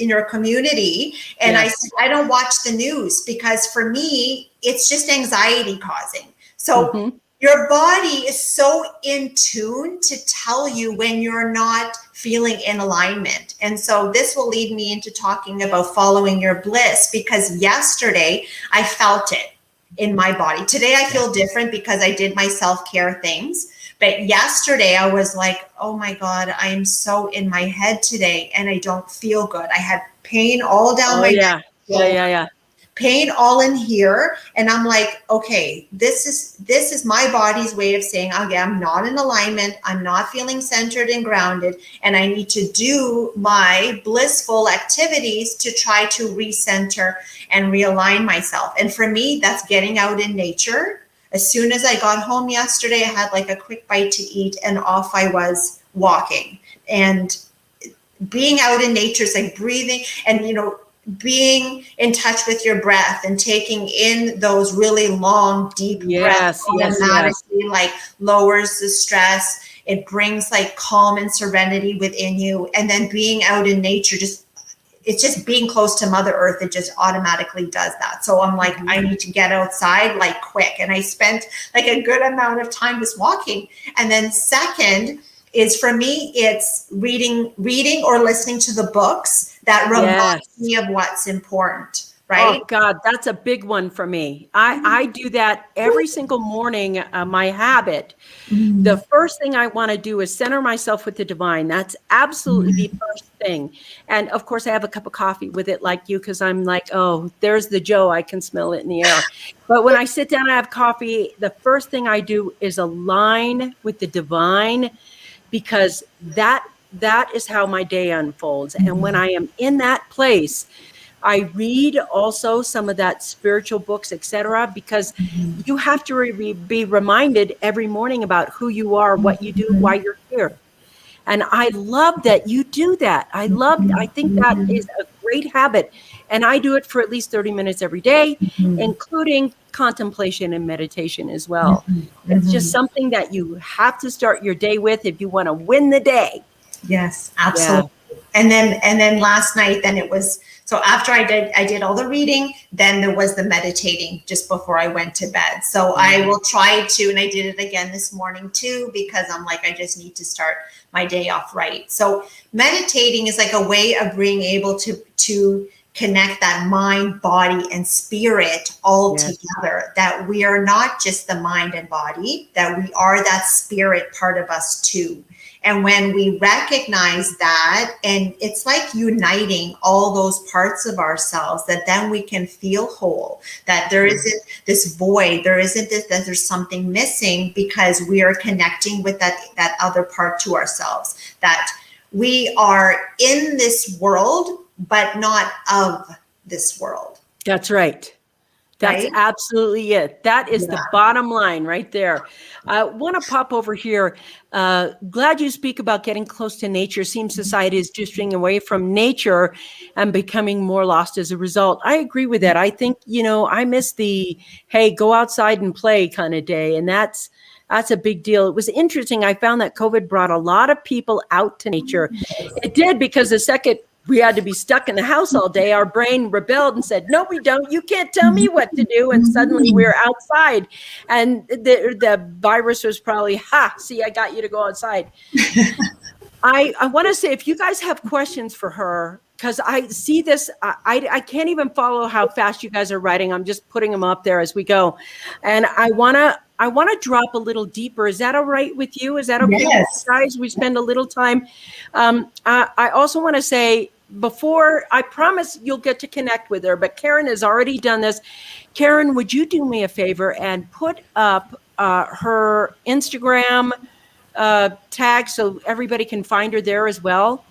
your community. And I said, I don't watch the news because for me, it's just anxiety causing. So your body is so in tune to tell you when you're not feeling in alignment. And so this will lead me into talking about following your bliss, because yesterday I felt it in my body. Today I feel different because I did my self-care things. But yesterday I was like, oh my God, I am so in my head today and I don't feel good. I had pain all down my neck. Pain all in here. And I'm like, okay, this is my body's way of saying, okay, I'm not in alignment. I'm not feeling centered and grounded. And I need to do my blissful activities to try to recenter and realign myself. And for me, that's getting out in nature. As soon as I got home yesterday, I had like a quick bite to eat and off I was walking. And being out in nature is like breathing and, being in touch with your breath and taking in those really long, deep breaths automatically like lowers the stress. It brings like calm and serenity within you. And then being out in nature, it's just being close to Mother Earth. It just automatically does that. So I'm like, I need to get outside like quick. And I spent like a good amount of time just walking. And then second is for me, it's reading or listening to the books that remind me of what's important. Right? Oh God, that's a big one for me. I do that every single morning. My habit. The first thing I want to do is center myself with the divine. That's absolutely the first thing. And of course, I have a cup of coffee with it, like you, because I'm like, oh, there's the Joe. I can smell it in the air. But when I sit down and have coffee, the first thing I do is align with the divine, because that is how my day unfolds. And when I am in that place, I read also some of that spiritual books, etc., because you have to be reminded every morning about who you are, what you do, why you're here. And I love that you do that. I think that is a great habit. And I do it for at least 30 minutes every day, including contemplation and meditation as well. It's just something that you have to start your day with if you want to win the day. Yes, absolutely. Yeah. And then last night, then it was, so after I did all the reading, then there was the meditating just before I went to bed. So I will try to, and I did it again this morning too, because I'm like, I just need to start my day off right. So meditating is like a way of being able to connect that mind, body, and spirit all together, that we are not just the mind and body, that we are that spirit part of us too. And when we recognize that, and it's like uniting all those parts of ourselves, that then we can feel whole, that there isn't this void, there isn't this, that there's something missing, because we are connecting with that other part to ourselves, that we are in this world, but not of this world. That's right. That's absolutely it. That is the bottom line right there. I want to pop over here. Glad you speak about getting close to nature. Seems society is drifting away from nature and becoming more lost as a result. I agree with that. I think, I miss the, hey, go outside and play kind of day. And that's a big deal. It was interesting. I found that COVID brought a lot of people out to nature. It did, because the second we had to be stuck in the house all day, our brain rebelled and said, no, we don't. You can't tell me what to do. And suddenly we're outside. And the virus was probably, see, I got you to go outside. I want to say, if you guys have questions for her, because I see this, I can't even follow how fast you guys are writing. I'm just putting them up there as we go. And I want to drop a little deeper. Is that all right with you? Is that okay with you guys? We spend a little time. I also want to say, before, I promise you'll get to connect with her, but Karen has already done this. Karen, would you do me a favor and put up her Instagram tag so everybody can find her there as well,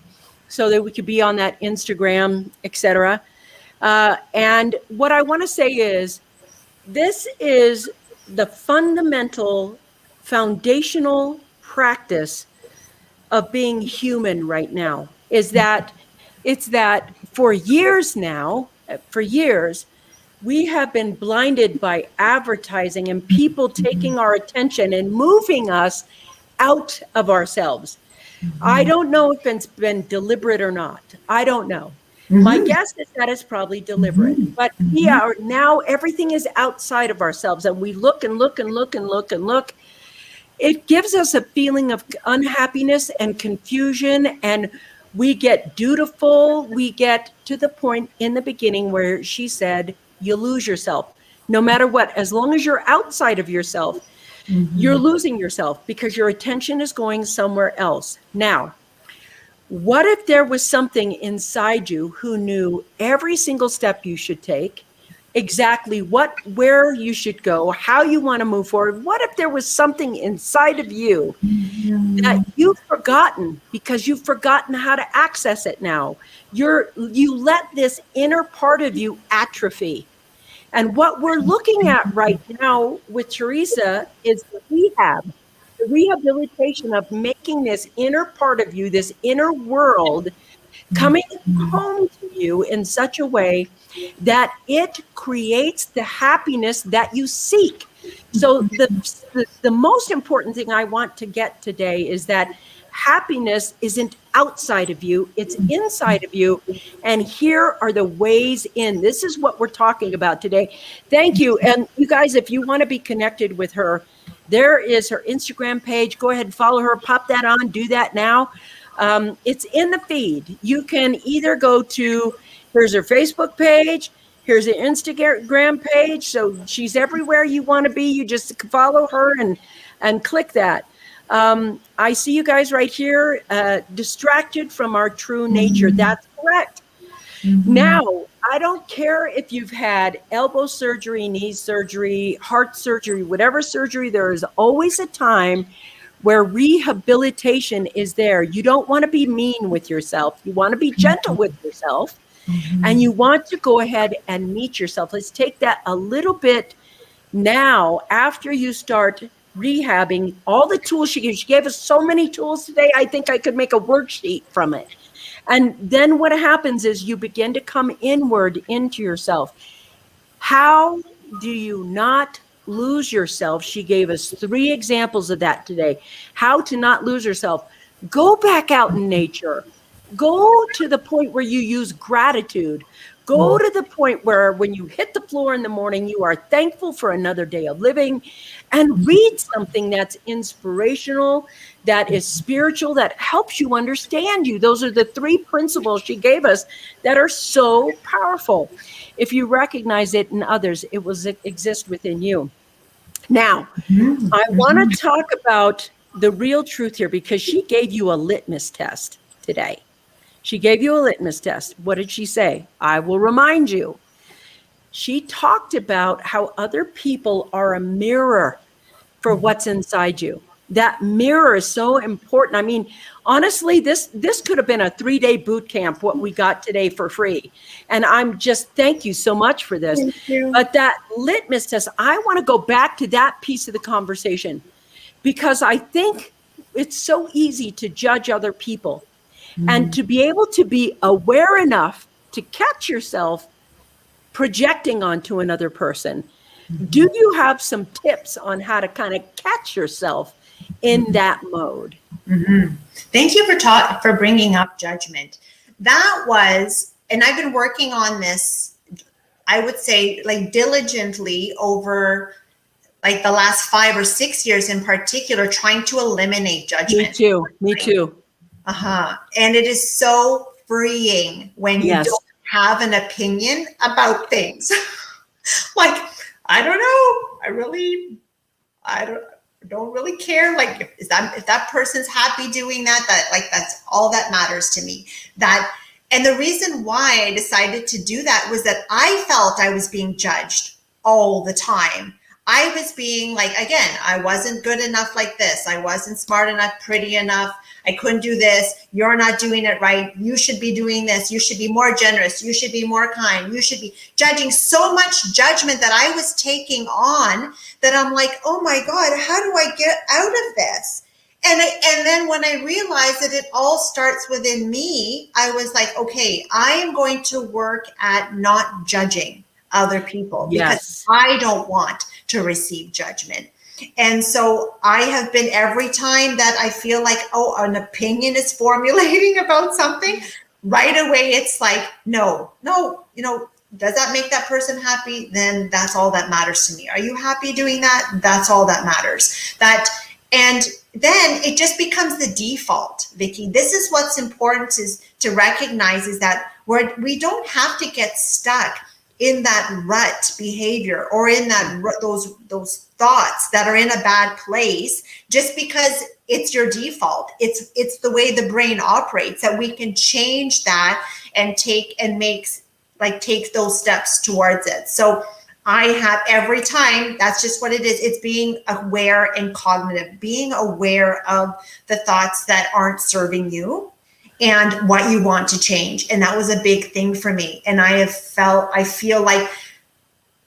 so that we could be on that Instagram, etc. And what I want to say is, this is the fundamental, foundational practice of being human right now, is that it's that for years, we have been blinded by advertising and people taking our attention and moving us out of ourselves. I don't know if it's been deliberate or not. I don't know. My guess is that it's probably deliberate, but we are now, everything is outside of ourselves, and we look and look and look and look and look. It gives us a feeling of unhappiness and confusion, and we get dutiful. We get to the point in the beginning where she said, you lose yourself. No matter what, as long as you're outside of yourself, you're losing yourself, because your attention is going somewhere else. Now, what if there was something inside you who knew every single step you should take, exactly where you should go, how you want to move forward? What if there was something inside of you that you've forgotten, because you've forgotten how to access it now? You let this inner part of you atrophy. And what we're looking at right now with Teresa is the rehabilitation of making this inner part of you, this inner world, coming home to you in such a way that it creates the happiness that you seek. So the most important thing I want to get today is that happiness isn't outside of you, it's inside of you. And here are the ways in. This is what we're talking about today. Thank you. And you guys, if you want to be connected with her, there is her Instagram page. Go ahead and follow her. Pop that on. Do that now. It's in the feed. You can either go to, here's her Facebook page, here's her Instagram page. So she's everywhere you want to be. You just follow her and click that. I see you guys right here, distracted from our true nature. That's correct. Now, I don't care if you've had elbow surgery, knee surgery, heart surgery, whatever surgery, there is always a time where rehabilitation is there. You don't want to be mean with yourself. You want to be gentle with yourself, and you want to go ahead and meet yourself. Let's take that a little bit now after you start rehabbing. All the tools she gave us so many tools today. I think I could make a worksheet from it. And then what happens is you begin to come inward into yourself. How do you not lose yourself? She gave us 3 examples of that today. How to not lose yourself. Go back out in nature. Go to the point where you use gratitude. Go to the point where when you hit the floor in the morning, you are thankful for another day of living, and read something that's inspirational, that is spiritual, that helps you understand you. Those are the 3 principles she gave us that are so powerful. If you recognize it in others, it will exist within you. Now, I want to talk about the real truth here, because she gave you a litmus test today. She gave you a litmus test. What did she say? I will remind you. She talked about how other people are a mirror for what's inside you. That mirror is so important. I mean, honestly, this could have been a 3-day boot camp, what we got today for free. And I'm just, thank you so much for this. Thank you. But that litmus test, I want to go back to that piece of the conversation, because I think it's so easy to judge other people. And to be able to be aware enough to catch yourself projecting onto another person. Do you have some tips on how to kind of catch yourself in that mode? Thank you for bringing up judgment. That was, and I've been working on this, I would say, like diligently over like the last 5 or 6 years in particular, trying to eliminate judgment. Me too. And it is so freeing when you don't have an opinion about things. Like, I don't know. I don't really care. Like, if that person's happy doing that, like, that's all that matters to me. And the reason why I decided to do that was that I felt I was being judged all the time. I was being like, again, I wasn't good enough like this. I wasn't smart enough, pretty enough. I couldn't do this. You're not doing it right. You should be doing this. You should be more generous. You should be more kind. You should be judging. So much judgment that I was taking on that I'm like, oh my God, how do I get out of this? And then when I realized that it all starts within me, I was like, okay, I am going to work at not judging other people because I don't want to receive judgment. And so I have been, every time that I feel like, oh, an opinion is formulating about something, right away it's like, no, does that make that person happy? Then that's all that matters to me. Are you happy doing that? That's all that matters. And then it just becomes the default, Vicki. This is what's important, is to recognize is that we don't have to get stuck in that rut behavior or in that those thoughts that are in a bad place just because it's your default. It's the way the brain operates, that we can change that and take those steps towards it. So I have, every time, that's just what it is. It's being aware and cognitive, being aware of the thoughts that aren't serving you and what you want to change. And that was a big thing for me. And I feel like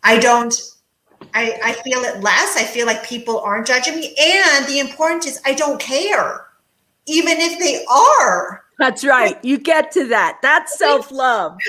I feel it less. I feel like people aren't judging me. And the important is I don't care, even if they are. That's right. You get to that. That's self-love.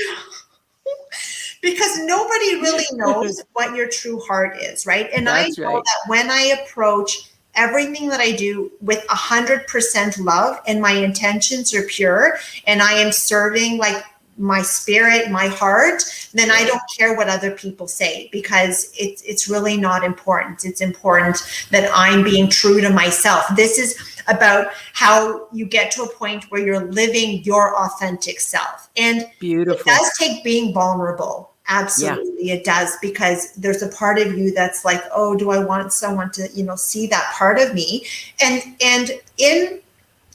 Because nobody really knows what your true heart is, right? And I know that when I approach everything that I do with 100% love and my intentions are pure and I am serving like my spirit, my heart, then I don't care what other people say, because it's really not important. It's important that I'm being true to myself. This is about how you get to a point where you're living your authentic self. And beautiful. It does take being vulnerable. Absolutely, it does, because there's a part of you that's like, oh, do I want someone to, see that part of me? And in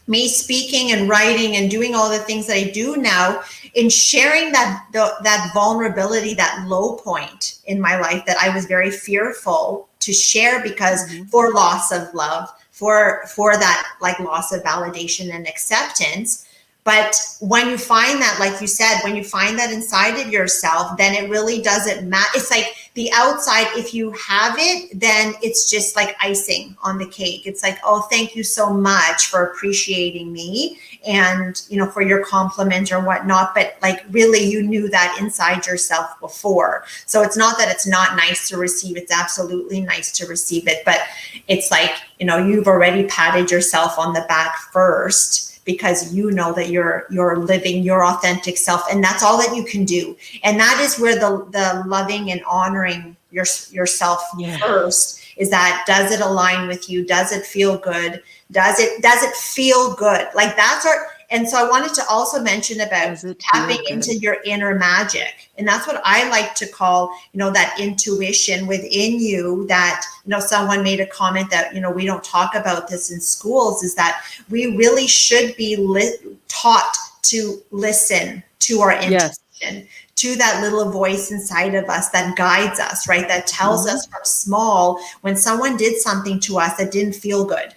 me speaking and writing and doing all the things that I do now, in sharing that vulnerability, that low point in my life that I was very fearful to share, because for loss of love, for that like loss of validation and acceptance. But when you find that, like you said, when you find that inside of yourself, then it really doesn't matter. It's like the outside, if you have it, then it's just like icing on the cake. It's like, oh, thank you so much for appreciating me and, for your compliment or whatnot. But like, really, you knew that inside yourself before. So it's not that it's not nice to receive. It's absolutely nice to receive it. But it's like, you've already patted yourself on the back first, because you know that you're living your authentic self, and that's all that you can do. And that is where the loving and honoring yourself first is that, does it align with you? Does it feel good? Does it feel good? Like that's our. And so I wanted to also mention about tapping into your inner magic. And that's what I like to call, that intuition within you that, someone made a comment that, we don't talk about this in schools, is that we really should be taught to listen to our intuition, to that little voice inside of us that guides us, right? That tells us from small when someone did something to us that didn't feel good.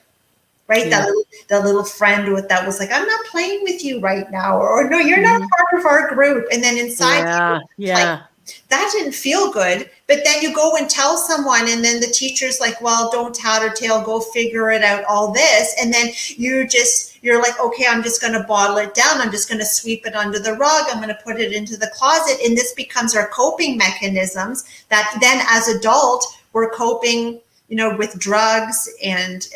Right, that little friend that was like, I'm not playing with you right now, or no, you're not part of our group. And then inside, like, that didn't feel good. But then you go and tell someone, and then the teacher's like, well, don't tattletale, go figure it out, all this. And then you're like, okay, I'm just going to bottle it down. I'm just going to sweep it under the rug. I'm going to put it into the closet. And this becomes our coping mechanisms that then as adult, we're coping with drugs and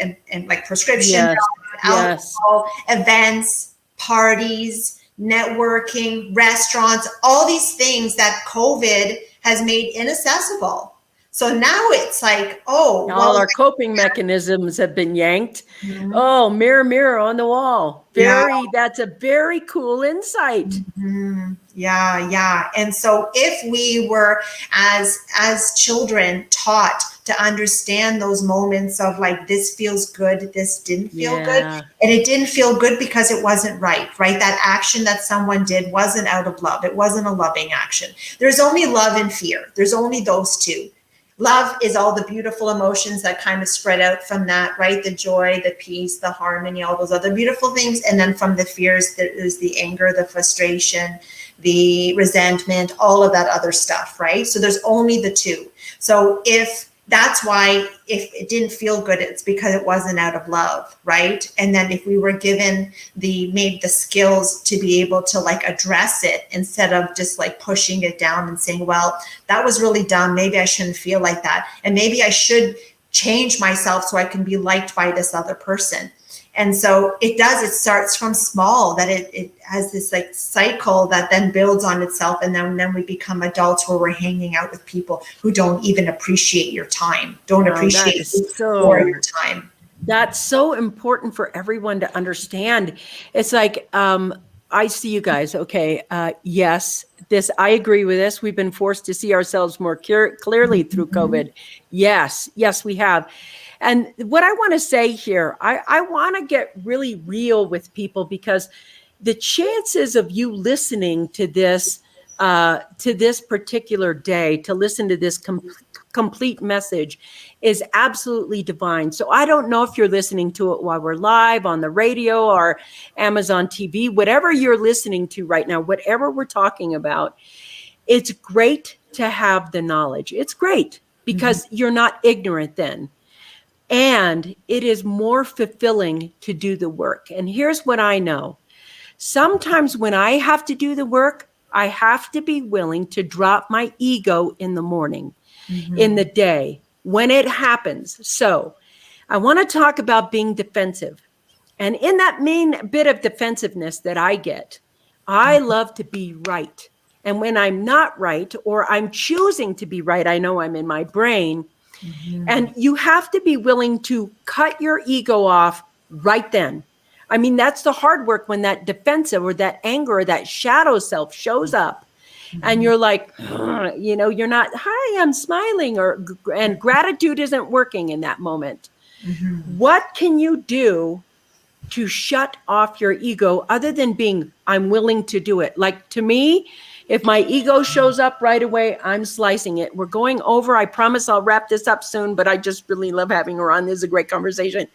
like prescription drugs, alcohol, events, parties, networking, restaurants, all these things that COVID has made inaccessible. So now it's like, all our coping mechanisms have been yanked. Oh, mirror, mirror on the wall. That's a very cool insight. Yeah. And so if we were as children taught to understand those moments of like, this feels good, this didn't feel good. And it didn't feel good because it wasn't right? That action that someone did wasn't out of love. It wasn't a loving action. There's only love and fear. There's only those two. Love is all the beautiful emotions that kind of spread out from that, right? The joy, the peace, the harmony, all those other beautiful things. And then from the fears, there is the anger, the frustration, the resentment, all of that other stuff, right? So there's only the two. So that's why if it didn't feel good, it's because it wasn't out of love, right? And then if we were given maybe the skills to be able to like address it instead of just like pushing it down and saying, well, that was really dumb. Maybe I shouldn't feel like that. And maybe I should change myself so I can be liked by this other person. And so it starts from small, that it has this like cycle that then builds on itself. And then we become adults where we're hanging out with people who don't even appreciate your time, appreciate you for your time. That's so important for everyone to understand. It's like, I see you guys. Okay. Yes, I agree with this. We've been forced to see ourselves more clearly through COVID. Yes, we have. And what I want to say here, I want to get really real with people, because the chances of you listening to this particular day, to listen to this complete message, is absolutely divine. So I don't know if you're listening to it while we're live on the radio or Amazon TV, whatever you're listening to right now, whatever we're talking about, it's great to have the knowledge. It's great because you're not ignorant then. And it is more fulfilling to do the work. And here's what I know. Sometimes when I have to do the work, I have to be willing to drop my ego in the morning, in the day, when it happens. So I want to talk about being defensive. And in that main bit of defensiveness that I get, I love to be right. And when I'm not right, or I'm choosing to be right, I know I'm in my brain. And you have to be willing to cut your ego off right then. I mean, that's the hard work when that defensive or that anger or that shadow self shows up and you're like, you're not, hi, I'm smiling, and gratitude isn't working in that moment. What can you do to shut off your ego other than being, I'm willing to do it? Like, to me, if my ego shows up right away, I'm slicing it. We're going over. I promise I'll wrap this up soon, but I just really love having her on. This is a great conversation.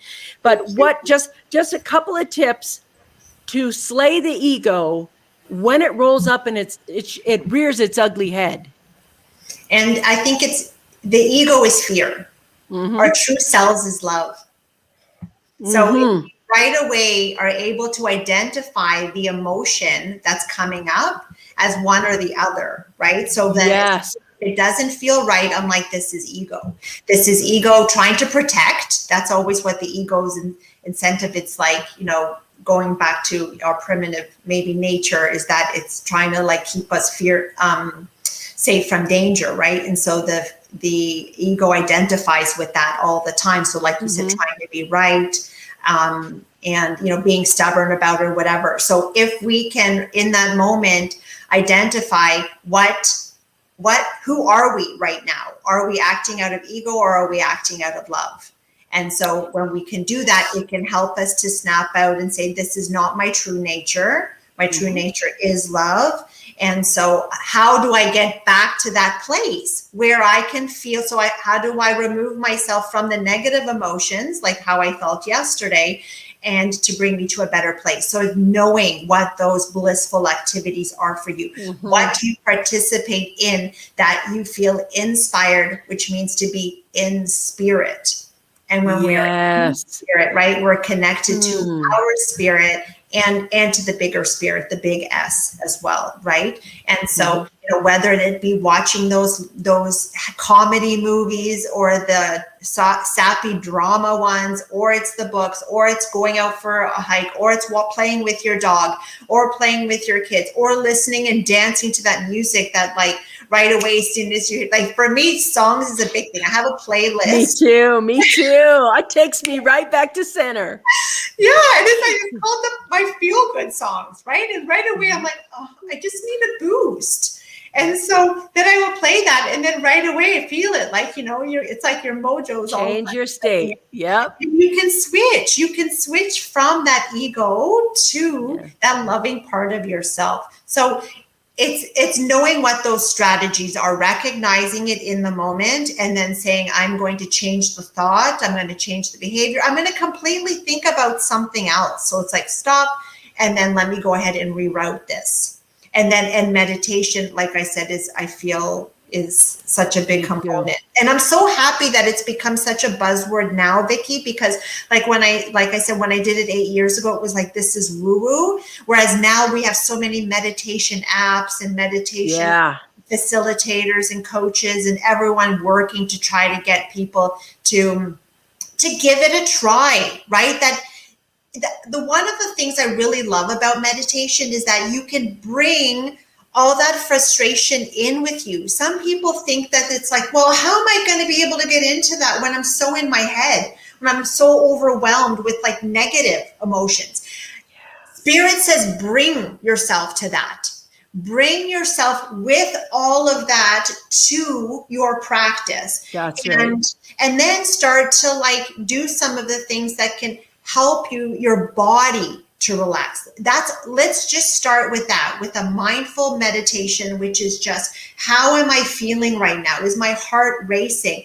But just a couple of tips to slay the ego when it rolls up and it rears its ugly head. And I think the ego is fear. Our true selves is love. So if we right away are able to identify the emotion that's coming up as one or the other, right? So then it doesn't feel right. I'm like, this is ego. This is ego trying to protect. That's always what the ego's incentive. It's like, going back to our primitive maybe nature, is that it's trying to like keep us safe from danger, right? And so the ego identifies with that all the time. So like you said, trying to be right, and being stubborn about it or whatever. So if we can in that moment identify who are we right now? Are we acting out of ego or are we acting out of love? And so when we can do that, it can help us to snap out and say, this is not my true nature. My true nature is love. And so how do I get back to that place where I can feel? So how do I remove myself from the negative emotions, like how I felt yesterday, and to bring me to a better place? So knowing what those blissful activities are for you. What do you participate in that you feel inspired, which means to be in spirit. And when we are in spirit, right, we're connected to our spirit and to the bigger spirit, the big S as well, right? And so, whether it be watching those comedy movies or the sappy drama ones, or it's the books, or it's going out for a hike, or it's playing with your dog, or playing with your kids, or listening and dancing to that music that like right away, as soon as you, like, for me, songs is a big thing. I have a playlist. Me too. It takes me right back to center. Yeah, and it's called my feel-good songs, right? And right away, I'm like, oh, I just need a boost. And so then I will play that, and then right away I feel it, like, it's like your mojo's all change your state. Yep. And you can switch. You can switch from that ego to that loving part of yourself. So it's knowing what those strategies are, recognizing it in the moment, and then saying, I'm going to change the thought. I'm going to change the behavior. I'm going to completely think about something else. So it's like, stop, and then let me go ahead and reroute this. And meditation, like I said, is such a big component. And I'm so happy that it's become such a buzzword now, Vicki, because like I said, when I did it 8 years ago, it was like, this is woo-woo. Whereas now we have so many meditation apps and meditation facilitators and coaches and everyone working to try to get people to give it a try, right? The one of the things I really love about meditation is that you can bring all that frustration in with you. Some people think that it's like, well, how am I going to be able to get into that when I'm so in my head, when I'm so overwhelmed with like negative emotions? Spirit says, bring yourself to that. Bring yourself with all of that to your practice. That's right. And then start to like do some of the things that can help your body to relax. Let's just start with that, with a mindful meditation, which is just, how am I feeling right now? Is my heart racing?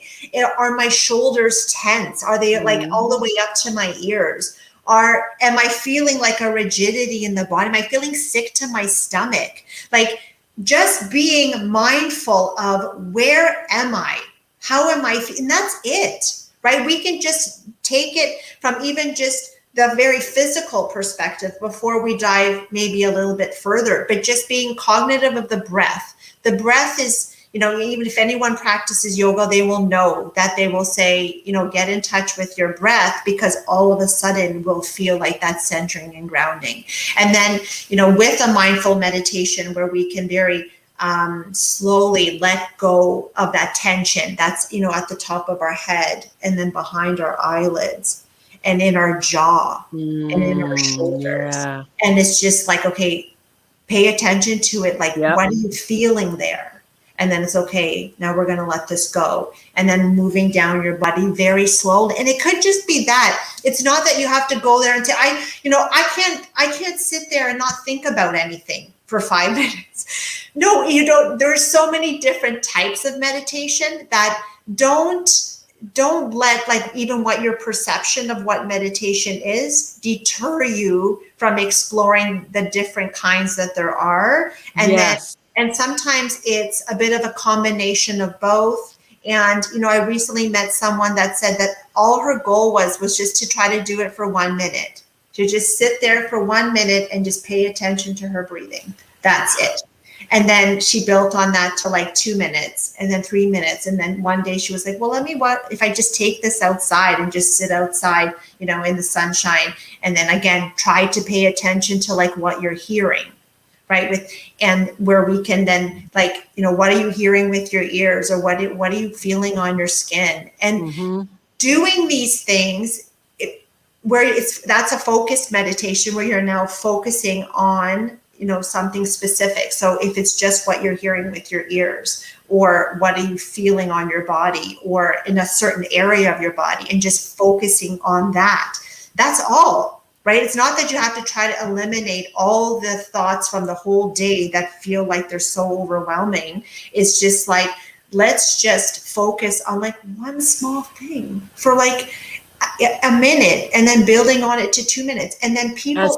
Are my shoulders tense? Are they like all the way up to my ears? Am I feeling like a rigidity in the body? Am I feeling sick to my stomach? Like, just being mindful of, where am I? How am I? And that's it, right? We can just take it from even just the very physical perspective before we dive maybe a little bit further, but just being cognitive of the breath. The breath is, even if anyone practices yoga, they will know that they will say, get in touch with your breath, because all of a sudden we'll feel like that centering and grounding. And then, with a mindful meditation where we can very slowly let go of that tension that's, at the top of our head and then behind our eyelids and in our jaw and in our shoulders. Yeah. And it's just like, okay, pay attention to it. Like, what are you feeling there? And then it's okay, now we're going to let this go. And then moving down your body very slowly. And it could just be that. It's not that you have to go there and say, I can't sit there and not think about anything for 5 minutes. No, you don't. There's so many different types of meditation that don't let, like, even what your perception of what meditation is deter you from exploring the different kinds that there are. And sometimes it's a bit of a combination of both. And, I recently met someone that said that all her goal was just to try to do it for 1 minute, to just sit there for 1 minute and just pay attention to her breathing. That's it. And then she built on that to like 2 minutes and then 3 minutes. And then one day she was like, well, what if I just take this outside and just sit outside, in the sunshine. And then again, try to pay attention to like what you're hearing, right? And where we can then, like, what are you hearing with your ears, or what are you feeling on your skin? And doing these things that's a focused meditation where you're now focusing on, something specific. So if it's just what you're hearing with your ears, or what are you feeling on your body or in a certain area of your body, and just focusing on that, that's all, right? It's not that you have to try to eliminate all the thoughts from the whole day that feel like they're so overwhelming. It's just like, let's just focus on like one small thing for like a minute, and then building on it to 2 minutes. And then people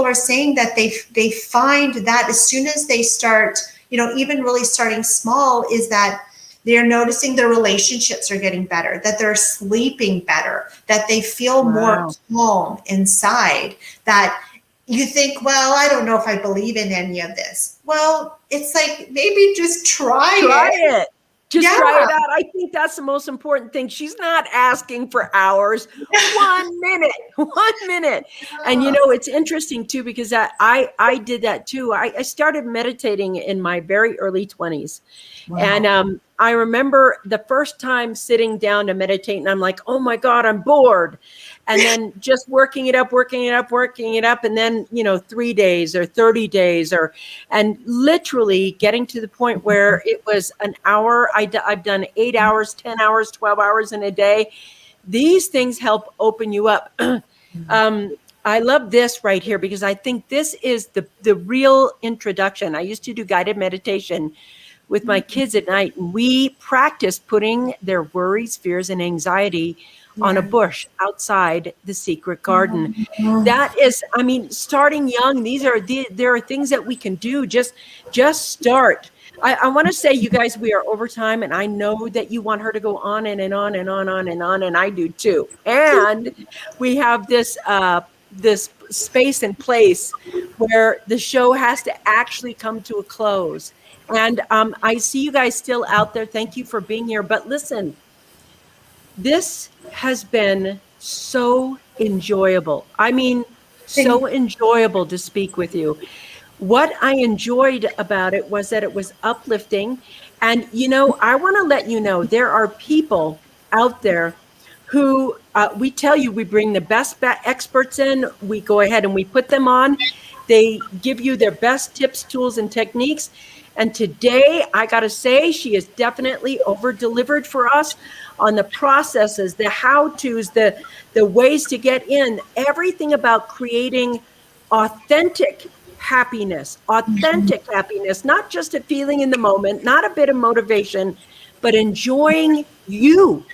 are saying that they find that as soon as they start, even really starting small, is that they're noticing their relationships are getting better, that they're sleeping better, that they feel more calm inside. That you think, well, I don't know if I believe in any of this. Well, it's like, maybe just try it. Just try it out. I think that's the most important thing. She's not asking for hours. 1 minute, 1 minute. And it's interesting too, because I did that too. I started meditating in my very early 20s. Wow. And I remember the first time sitting down to meditate, and I'm like, oh my God, I'm bored. And then just working it up. And then, 3 days or 30 days and literally getting to the point where it was an hour. I've done 8 hours, 10 hours, 12 hours in a day. These things help open you up. I love this right here, because I think this is the real introduction. I used to do guided meditation with my kids at night, and we practiced putting their worries, fears, and anxiety on a bush outside the secret garden. That is, starting young. There are things that we can do. Just start. I want to say, you guys, we are over time, and I know that you want her to go on and on and on and on, and I do too. And we have this space and place where the show has to actually come to a close. And I see you guys still out there. Thank you for being here. But listen, this has been so enjoyable. So enjoyable to speak with you. What I enjoyed about it was that it was uplifting. And, I want to let you know, there are people out there who we tell you, we bring the best experts in. We go ahead and we put them on. They give you their best tips, tools, and techniques. And today, I got to say, she has definitely over-delivered for us on the processes, the how-tos, the ways to get in, everything about creating authentic happiness, not just a feeling in the moment, not a bit of motivation, but enjoying you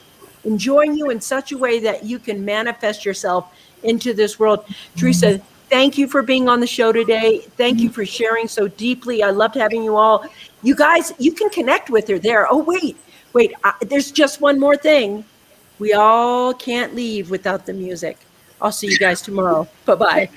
in such a way that you can manifest yourself into this world. Teresa, thank you for being on the show today. Thank you for sharing so deeply. I loved having you all. You guys, you can connect with her there. Oh, wait, there's just one more thing. We all can't leave without the music. I'll see you guys tomorrow. Bye-bye.